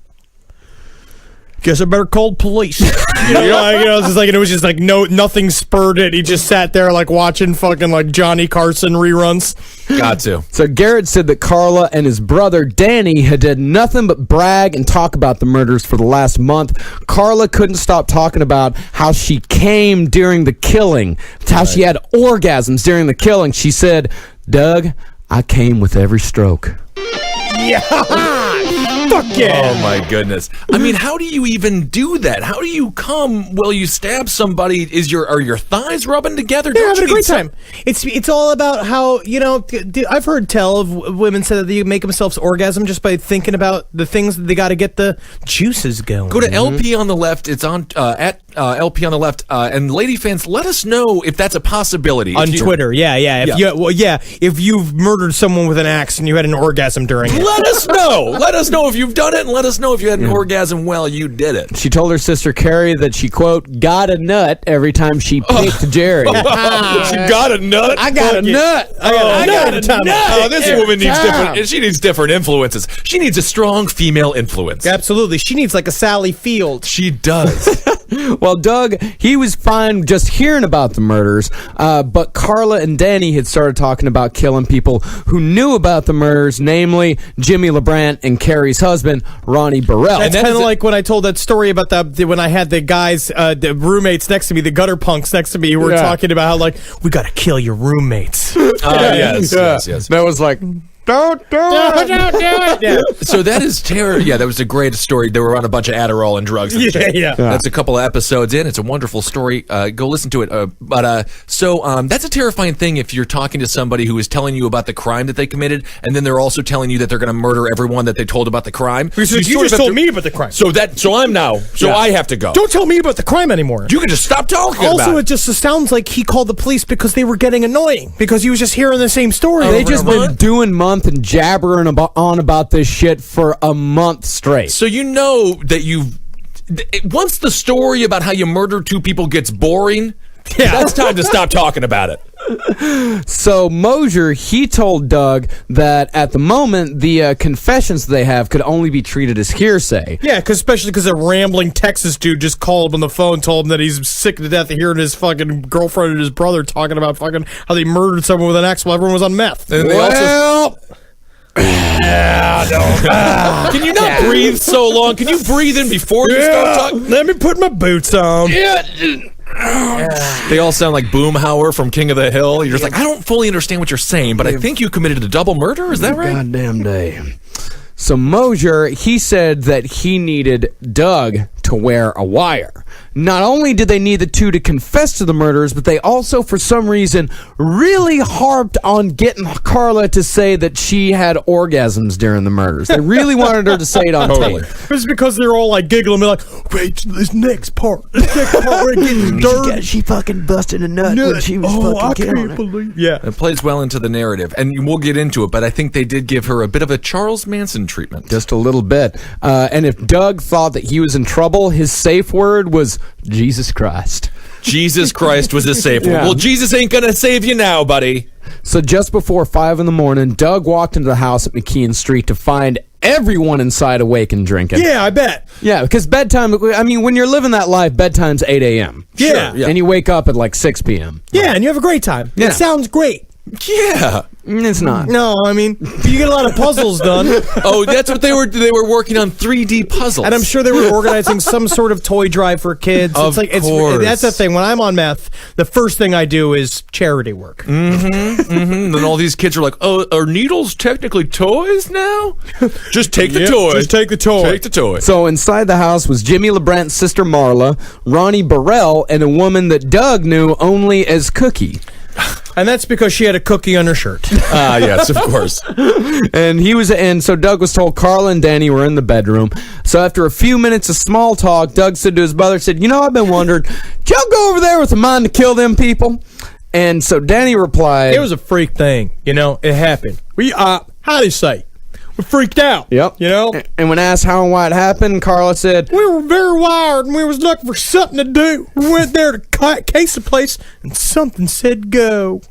guess I better call police. It's just like, it was just like nothing spurred it. He just sat there like watching fucking like Johnny Carson reruns. Got to. So Garrett said that Carla and his brother Danny had done nothing but brag and talk about the murders for the last month. Carla couldn't stop talking about how she came during the killing, how she had orgasms during the killing. She said, Doug, I came with every stroke. Fuck yeah. Oh my goodness! I mean, how do you even do that? How do you come while you stab somebody? Are your thighs rubbing together? They're Don't having a you great need some- time. It's all about how, I've heard tell of women say that they make themselves orgasm just by thinking about the things that they got to get the juices going. Go to LP on the left. It's on at LP on the left. And lady fans, let us know if that's a possibility on If you- Twitter. If you've murdered someone with an axe and you had an orgasm during it. Let us know. Let us know if you've done it, and let us know if you had an orgasm while you did it. She told her sister Carrie that she, quote, got a nut every time she picked Jerry. She got a nut. I got a nut. I got a nut. Oh, this woman needs different. She needs different influences. She needs a strong female influence. Absolutely. She needs like a Sally Field. She does. Well, Doug, he was fine just hearing about the murders, but Carla and Danny had started talking about killing people who knew about the murders, namely Jimmy LeBrant and Carrie's husband, Ronnie Burrell. That's kind of like when I told that story about when I had the guys, the roommates next to me, the gutter punks next to me, who were talking about how, like, we got to kill your roommates. Yes. That was like... Don't do it. Yeah. So that is terror. Yeah, that was a great story. They were on a bunch of Adderall and drugs. Yeah. That's a couple of episodes in. It's a wonderful story. Go listen to it. So that's a terrifying thing if you're talking to somebody who is telling you about the crime that they committed, and then they're also telling you that they're going to murder everyone that they told about the crime. You sort just of have told to- me about the crime. So I'm now. So I have to go. Don't tell me about the crime anymore. You can just stop talking about Also, it. it just sounds like he called the police because they were getting annoying, because he was just hearing the same story. They over just and over. been doing month and jabbering on about this shit for a month straight. So you know that once the story about how you murdered two people gets boring, that's time to stop talking about it. So Mosier, he told Doug that at the moment, the confessions they have could only be treated as hearsay. Yeah, especially because a rambling Texas dude just called him on the phone, told him that he's sick to death of hearing his fucking girlfriend and his brother talking about fucking how they murdered someone with an axe while everyone was on meth. And they also... Can you not breathe so long? Can you breathe in before you start talking? Let me put my boots on. They all sound like Boomhauer from King of the Hill. You're just like, I don't fully understand what you're saying, but I think you committed a double murder. Is that right? Goddamn day. So Mosier, he said that he needed Doug to wear a wire. Not only did they need the two to confess to the murders, but they also, for some reason, really harped on getting Carla to say that she had orgasms during the murders. They really wanted her to say it on tape. It was because they were all like giggling, like, wait, this next part where it gets dirty. She fucking busted a nut when she was fucking killing her. believe. Yeah. It plays well into the narrative, and we'll get into it, but I think they did give her a bit of a Charles Manson treatment. Just a little bit. And if Doug thought that he was in trouble, his safe word was Jesus Christ. Jesus Christ was his safe word. Yeah. Well, Jesus ain't gonna save you now, buddy. So just before 5 a.m, Doug walked into the house at McKeon Street to find everyone inside awake and drinking. Yeah, I bet. Yeah, because bedtime, I mean, when you're living that life, bedtime's 8 a.m. Yeah. Sure, yeah. And you wake up at like 6 p.m. Yeah, and you have a great time. Yeah. It sounds great. Yeah. It's not. No, I mean, you get a lot of puzzles done. Oh, that's what they were working on 3D puzzles. And I'm sure they were organizing some sort of toy drive for kids. Of it's course. That's the thing. When I'm on meth, the first thing I do is charity work. And then all these kids are like, oh, are needles technically toys now? Just take the toy. Just take the toy. Take the toy. So inside the house was Jimmy LeBrant's sister Marla, Ronnie Burrell, and a woman that Doug knew only as Cookie. And that's because she had a cookie on her shirt. Yes, of course. And so Doug was told Carla and Danny were in the bedroom. So after a few minutes of small talk, Doug said to his brother, I've been wondering, did y'all go over there with a mind to kill them people? And so Danny replied, It was a freak thing, it happened. How do you say? We freaked out. Yep. And when asked how and why it happened, Carla said, We were very wired and we was looking for something to do. We went there to case the place and something said go.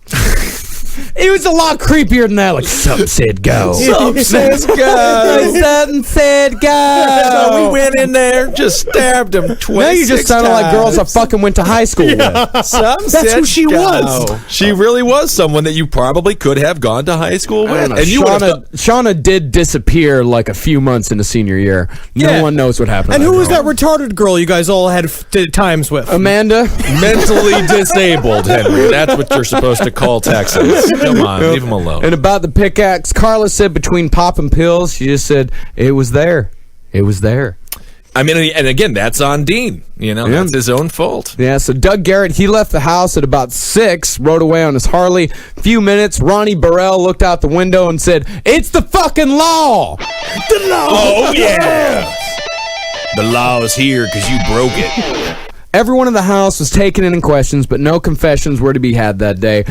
it was a lot creepier than that. Like, something said go. Something says go. Something said go. So we went in there, just stabbed him 26 Now you just sounded like girls I fucking went to high school with. That's who she was. She really was someone that you probably could have gone to high school with. And Shauna did disappear like a few months into senior year. No one knows what happened. And who was that retarded girl you guys all had times with? Amanda. Mentally disabled, Henry. That's what you're supposed to call Texans. Come on, leave them alone. And about the pickaxe, Carla said between popping pills, she just said, it was there. It was there. I mean, and again, that's on Dean. That's his own fault. Yeah, so Doug Garrett, he left the house at about 6, rode away on his Harley. Few minutes, Ronnie Burrell looked out the window and said, it's the fucking law! The law! Oh, yeah! The law is here because you broke it. Everyone in the house was taken in questions, but no confessions were to be had that day.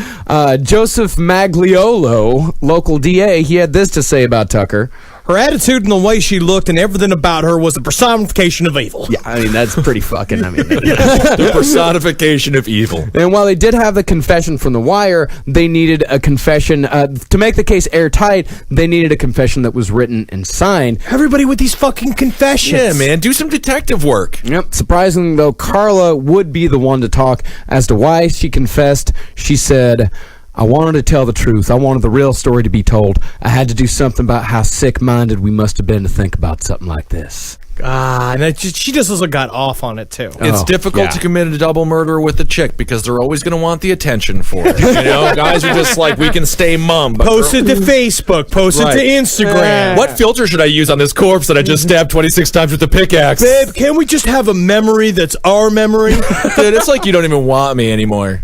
Joseph Magliolo, local DA, he had this to say about Tucker. Her attitude and the way she looked and everything about her was the personification of evil. Yeah, I mean, that's pretty fucking, The personification of evil. And while they did have the confession from The Wire, they needed a confession. To make the case airtight, they needed a confession that was written and signed. Everybody with these fucking confessions. Yeah, man, do some detective work. Yep. Surprisingly, though, Carla would be the one to talk as to why she confessed. She said, I wanted to tell the truth. I wanted the real story to be told. I had to do something about how sick-minded we must have been to think about something like this. And she just also got off on it, too. It's difficult to commit a double murder with a chick because they're always going to want the attention for it. Guys are just like, we can stay mum. Post it to Facebook. Post it to Instagram. What filter should I use on this corpse that I just stabbed 26 times with the pickaxe? Babe, can't we just have a memory that's our memory? Dude, it's like you don't even want me anymore.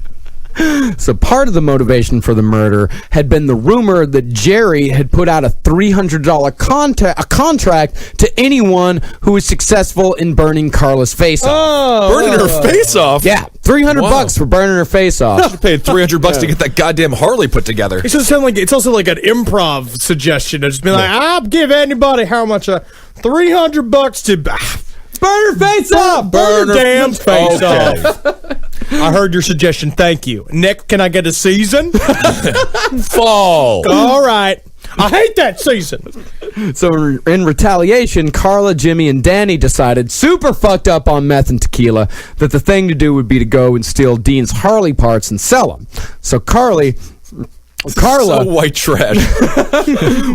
So part of the motivation for the murder had been the rumor that Jerry had put out a $300 contract to anyone who was successful in burning Carla's face off. Burning her face off? Yeah, $300 for burning her face off. I should have paid $300 to get that goddamn Harley put together. It just sounds like it's also like an improv suggestion. It's just be like, I'll give anybody how much? $300 to burn her face off. Burn her damn face off. I heard your suggestion. Thank you. Nick, can I get a season? Fall. All right. I hate that season. So in retaliation, Carla, Jimmy, and Danny decided, super fucked up on meth and tequila, that the thing to do would be to go and steal Dean's Harley parts and sell them. So Carla, so white trash.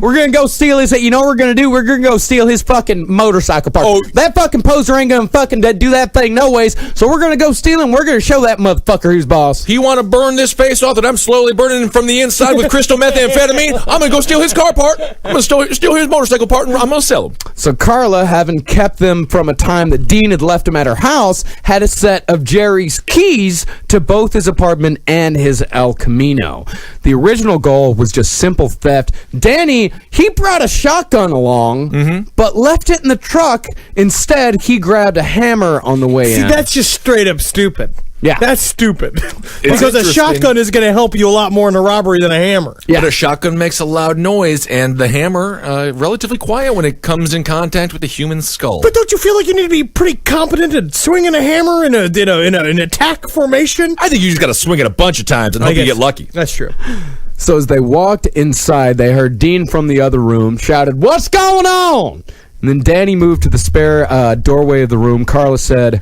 we're gonna go steal his. You know what we're gonna do? We're gonna go steal his fucking motorcycle part. Oh, that fucking poser ain't gonna fucking do that thing no ways. So we're gonna go steal him. We're gonna show that motherfucker who's boss. He want to burn this face off that I'm slowly burning him from the inside with crystal methamphetamine. I'm gonna go steal his car part. I'm gonna steal his motorcycle part, and I'm gonna sell him. So Carla, having kept them from a time that Dean had left him at her house, had a set of Jerry's keys to both his apartment and his El Camino. The original goal was just simple theft. Danny, he brought a shotgun along, but left it in the truck. Instead, he grabbed a hammer on the way in. See, that's just straight up stupid. Yeah. That's stupid. Because a shotgun is going to help you a lot more in a robbery than a hammer. Yeah. But a shotgun makes a loud noise, and the hammer, relatively quiet when it comes in contact with the human skull. But don't you feel like you need to be pretty competent at swinging a hammer in an attack formation? I think you just got to swing it a bunch of times and hope you get lucky. That's true. So as they walked inside, they heard Dean from the other room shouted, "What's going on?" And then Danny moved to the spare doorway of the room. Carla said,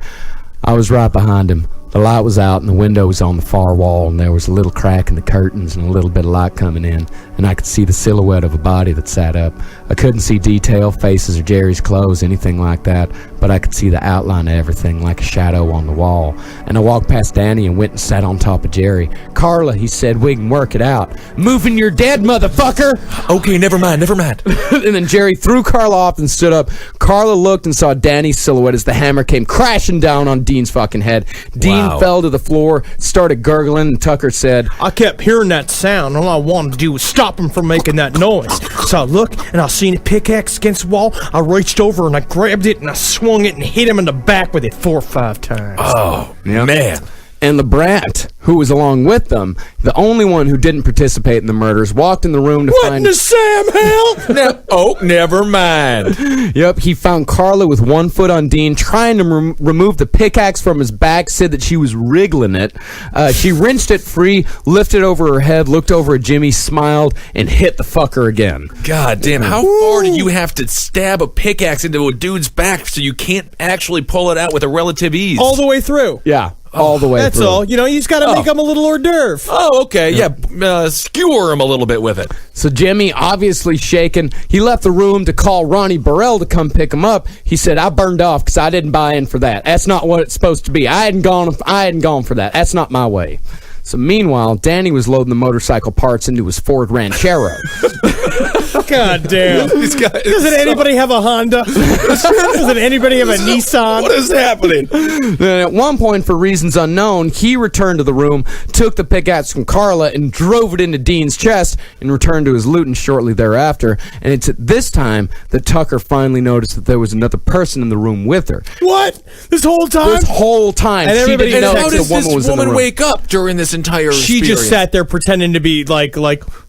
"I was right behind him. The light was out and the window was on the far wall, and there was a little crack in the curtains and a little bit of light coming in, and I could see the silhouette of a body that sat up. I couldn't see detail, faces, or Jerry's clothes, anything like that, but I could see the outline of everything like a shadow on the wall. And I walked past Danny and went and sat on top of Jerry. Carla," he said, "we can work it out." "Moving your dead, motherfucker!" Okay, never mind. And then Jerry threw Carla off and stood up. Carla looked and saw Danny's silhouette as the hammer came crashing down on Dean's fucking head. Dean Dean fell to the floor, started gurgling, and Tucker said, I kept hearing that sound. All I wanted to do was stop him from making that noise. So I looked, and I seen a pickaxe against the wall. I reached over, and I grabbed it, and I swung it and hit him in the back with it 4 or 5 times. Oh, man. And LeBrant, who was along with them, the only one who didn't participate in the murders, walked in the room to find... What in the Sam hell? Never mind. Yep, he found Carla with one foot on Dean, trying to remove the pickaxe from his back, said that she was wriggling it. She wrenched it free, lifted over her head, looked over at Jimmy, smiled, and hit the fucker again. God damn, how far do you have to stab a pickaxe into a dude's back so you can't actually pull it out with a relative ease? All the way through. Yeah. All the way That's through. all. You know, you just got to make them a little hors d'oeuvre. Oh, okay. Yeah. Skewer him a little bit with it. So Jimmy, obviously shaken, he left the room to call Ronnie Burrell to come pick him up. He said, I burned off because I didn't buy in for that. That's not what it's supposed to be. I hadn't gone for that. That's not my way. So meanwhile, Danny was loading the motorcycle parts into his Ford Ranchero. God damn. Doesn't anybody have a Honda? Doesn't anybody have a Nissan? What is happening? Then at one point, for reasons unknown, he returned to the room, took the pickaxe from Carla, and drove it into Dean's chest, and returned to his looting shortly thereafter. And it's at this time that Tucker finally noticed that there was another person in the room with her. What? This whole time? This whole time. And She everybody didn't know How that does the woman this was in the woman room. wake up during this entire She experience? just sat there pretending to be like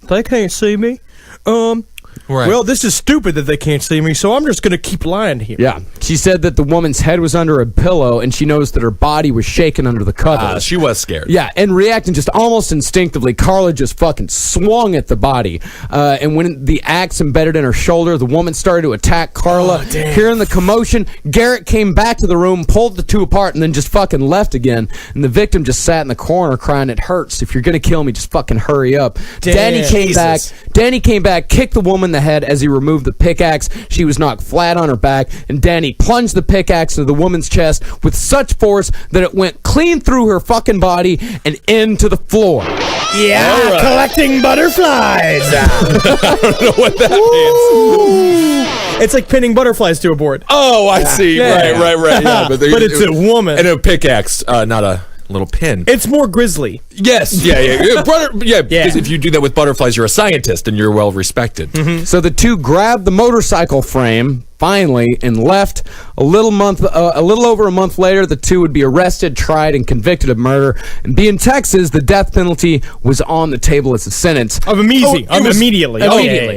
they can't see me. Right. Well, this is stupid that they can't see me, so I'm just going to keep lying here. Yeah. She said that the woman's head was under a pillow, and she noticed that her body was shaking under the covers. She was scared. Yeah, and reacting just almost instinctively, Carla just fucking swung at the body. And when the axe embedded in her shoulder, the woman started to attack Carla. Hearing the commotion, Garrett came back to the room, pulled the two apart, and then just fucking left again. And the victim just sat in the corner crying, "It hurts. If you're going to kill me, just fucking hurry up." Danny came back, kicked the woman in the head as he removed the pickaxe. She was knocked flat on her back, and Danny plunged the pickaxe into the woman's chest with such force that it went clean through her fucking body and into the floor. Yeah, collecting butterflies. I don't know what that means. It's like pinning butterflies to a board. Oh, I see. Yeah. Right. Yeah, But it's a woman. And a pickaxe, not a little pin. It's more grisly. Yes. Yeah. Because if you do that with butterflies, you're a scientist and you're well respected. Mm-hmm. So the two grabbed the motorcycle frame finally and left. A little over a month later, the two would be arrested, tried, and convicted of murder. And being Texas, the death penalty was on the table as a sentence. Immediately. Immediately.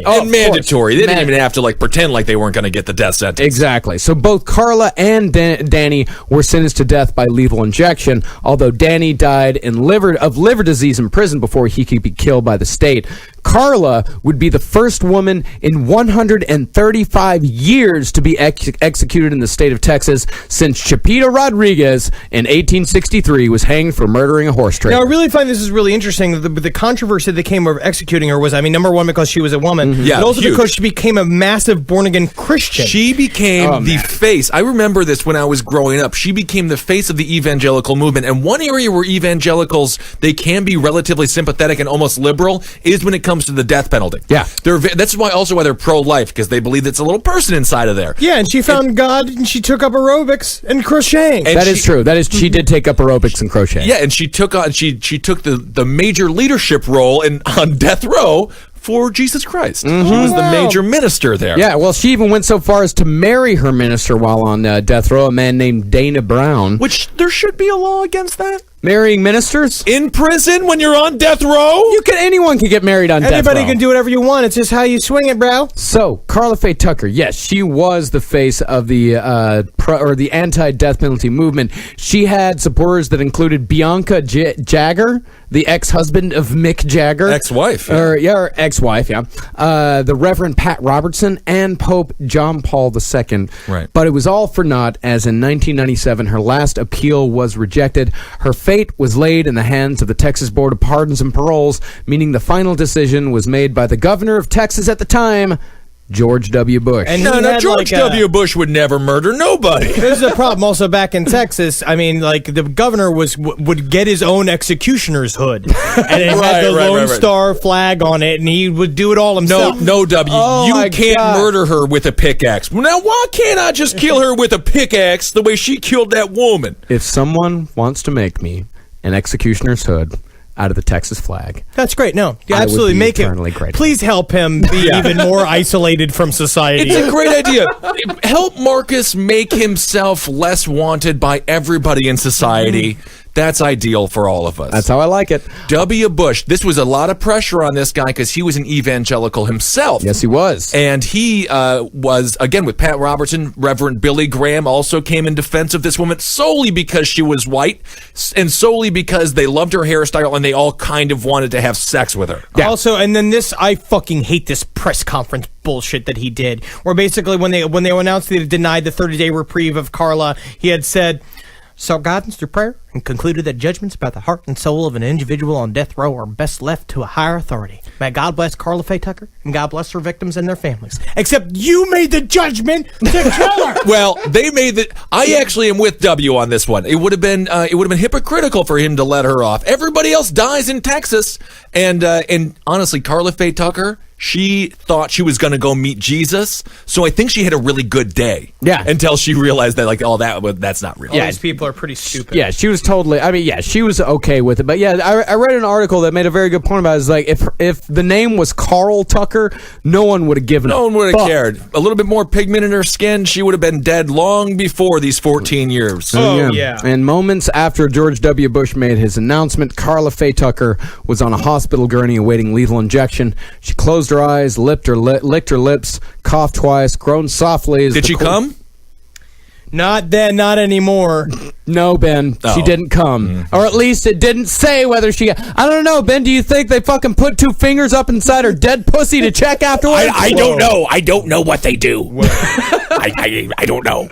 Oh, and mandatory. They didn't even have to pretend like they weren't going to get the death sentence. Exactly. So both Carla and Danny were sentenced to death by lethal injection, although Danny died of liver disease in prison before he could be killed by the state. Carla would be the first woman in 135 years to be executed in the state of Texas since Chipita Rodriguez in 1863 was hanged for murdering a horse trader. Now, I really find this is really interesting. The controversy that came over executing her was, number one, because she was a woman, but also huge. because she became a massive born-again Christian. She became the face. I remember this when I was growing up. She became the face of the evangelical movement. And one area where evangelicals, they can be relatively sympathetic and almost liberal is when it comes to the death penalty. Yeah. That's why they're pro-life, because they believe it's a little person inside of there. Yeah, and she found God, and she took up aerobics and crocheting. And That is true. She did take up aerobics and crochet. Yeah, and she took the major leadership role on death row for Jesus Christ. She was the major minister there. Yeah, well, she even went so far as to marry her minister while on death row, a man named Dana Brown. Which there should be a law against that. Marrying ministers? In prison when you're on death row? Anyone can get married on death row. Anybody can do whatever you want. It's just how you swing it, bro. So, Carla Faye Tucker, yes, she was the face of the the anti-death penalty movement. She had supporters that included Bianca Jagger, the ex-husband of Mick Jagger. Ex-wife. Or ex-wife, yeah. The Reverend Pat Robertson and Pope John Paul II. Right. But it was all for naught, as in 1997, her last appeal was rejected. Her fate was laid in the hands of the Texas Board of Pardons and Paroles, meaning the final decision was made by the governor of Texas at the time, George W. Bush. And No, he had, George like, W. Bush would never murder nobody. There's a problem also back in Texas. I mean, like the governor would get his own executioner's hood, and it had the Lone Star flag on it, and he would do it all himself. No, W. You can't murder her with a pickaxe. Now, why can't I just kill her with a pickaxe the way she killed that woman? If someone wants to make me an executioner's hood out of the Texas flag, That's great. No, I would absolutely be make it. eternally grateful. Please help him be even more isolated from society. It's a great idea. Help Marcus make himself less wanted by everybody in society. That's ideal for all of us. that's how I like it. W. Bush, this was a lot of pressure on this guy because he was an evangelical himself. Yes, he was. And he was, again, with Pat Robertson, Reverend Billy Graham also came in defense of this woman solely because she was white and solely because they loved her hairstyle and they all kind of wanted to have sex with her. Yeah. Also, and then I fucking hate this press conference bullshit that he did, where basically when they announced that he denied the 30-day reprieve of Carla, he had said, sought guidance through prayer and concluded that judgments about the heart and soul of an individual on death row are best left to a higher authority. May God bless Carla Faye Tucker and God bless her victims and their families. Except you made the judgment to kill her. Well, they made the. I actually am with W on this one. It would have been hypocritical for him to let her off. Everybody else dies in Texas, and honestly, Carla Faye Tucker, she thought she was going to go meet Jesus, so I think she had a really good day. Yeah. Until she realized that that's not real. All these people are pretty stupid. Yeah, she was totally. I mean, yeah, she was okay with it. But yeah, I read an article that made a very good point about it. It's like if the name was Carl Tucker, no one would have given. No one would have fuck. cared. A little bit more pigment in her skin, she would have been dead long before these 14 years. Oh, yeah. And moments after George W. Bush made his announcement, Carla Faye Tucker was on a hospital gurney awaiting lethal injection. She closed her eyes, licked her lips, coughed twice, groaned softly. As Did she come? Not then, not anymore. No, Ben, she didn't come. Or at least it didn't say whether she... I don't know, Ben, do you think they fucking put two fingers up inside her dead pussy to check afterwards? I don't know. I don't know what they do. I don't know.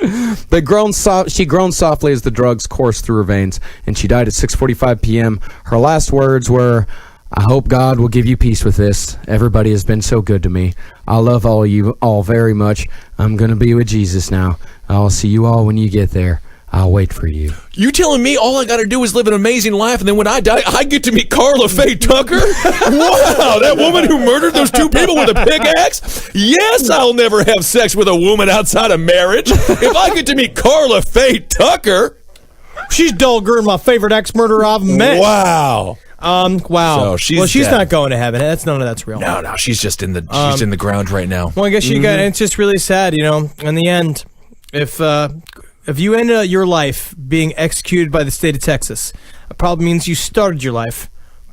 She groaned softly as the drugs coursed through her veins, and she died at 6:45 p.m. Her last words were, I hope God will give you peace with this. Everybody has been so good to me. I love all you all very much. I'm going to be with Jesus now. I'll see you all when you get there. I'll wait for you. You telling me all I got to do is live an amazing life, and then when I die, I get to meet Carla Faye Tucker? Wow, that woman who murdered those two people with a pickaxe? Yes, I'll never have sex with a woman outside of marriage. If I get to meet Carla Faye Tucker... She's dulger and my favorite ex-murderer I've met. Wow. Wow. So she's she's dead. not going to heaven. None of that's real. No, she's just in the ground right now. Well, I guess you got. It's just really sad, in the end, if you end your life being executed by the state of Texas, it probably means you started your life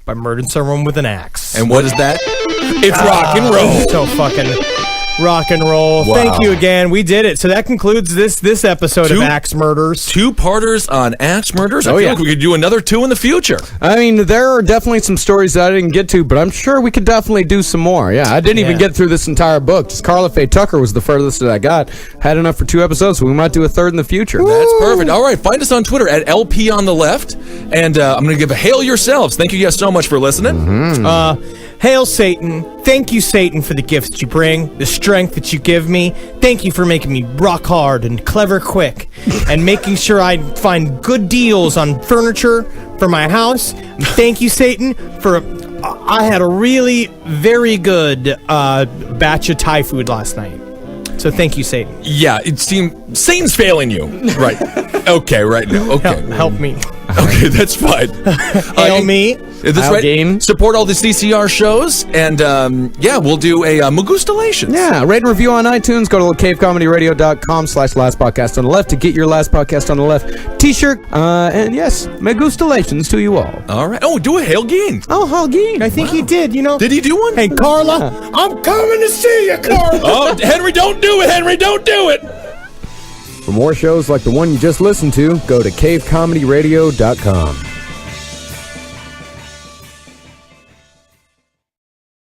by murdering someone with an axe. And what is that? It's rock and roll. So fucking rock and roll. Wow. Thank you again. We did it. So that concludes this episode of Axe Murders. 2-parters on axe murders. I feel yeah. like we could do another 2 in the future. I mean, there are definitely some stories that I didn't get to, but I'm sure we could definitely do some more. Yeah, I didn't even get through this entire book. Just Carla Faye Tucker was the furthest that I got. Had enough for 2 episodes, so we might do a 3rd in the future. That's perfect. All right, find us on Twitter at LP on the left, and I'm going to give a hail yourselves. Thank you guys so much for listening. Hail Satan. Thank you, Satan, for the gifts you bring, the strength that you give me. Thank you for making me rock hard and clever quick, and making sure I find good deals on furniture for my house. And thank you, Satan, for... I had a really very good batch of Thai food last night. So thank you, Satan. Yeah, it seems Satan's failing you. Right. Okay, right now. Okay. Help me. Okay, that's fine. Hail me. Is this I'll right? game. Support all the CCR shows, and we'll do a Magustalations. Yeah, rate and review on iTunes. Go to cavecomedyradio.com/Last Podcast on the Left to get your Last Podcast on the Left t-shirt. And yes, megustalations to you all. All right. Oh, do a Hail Geen. Oh, Halgeen. I think he did, Did he do one? Hey, Carla, I'm coming to see you, Carla. Oh, Henry, don't do it, Henry. Don't do it. For more shows like the one you just listened to, go to cavecomedyradio.com.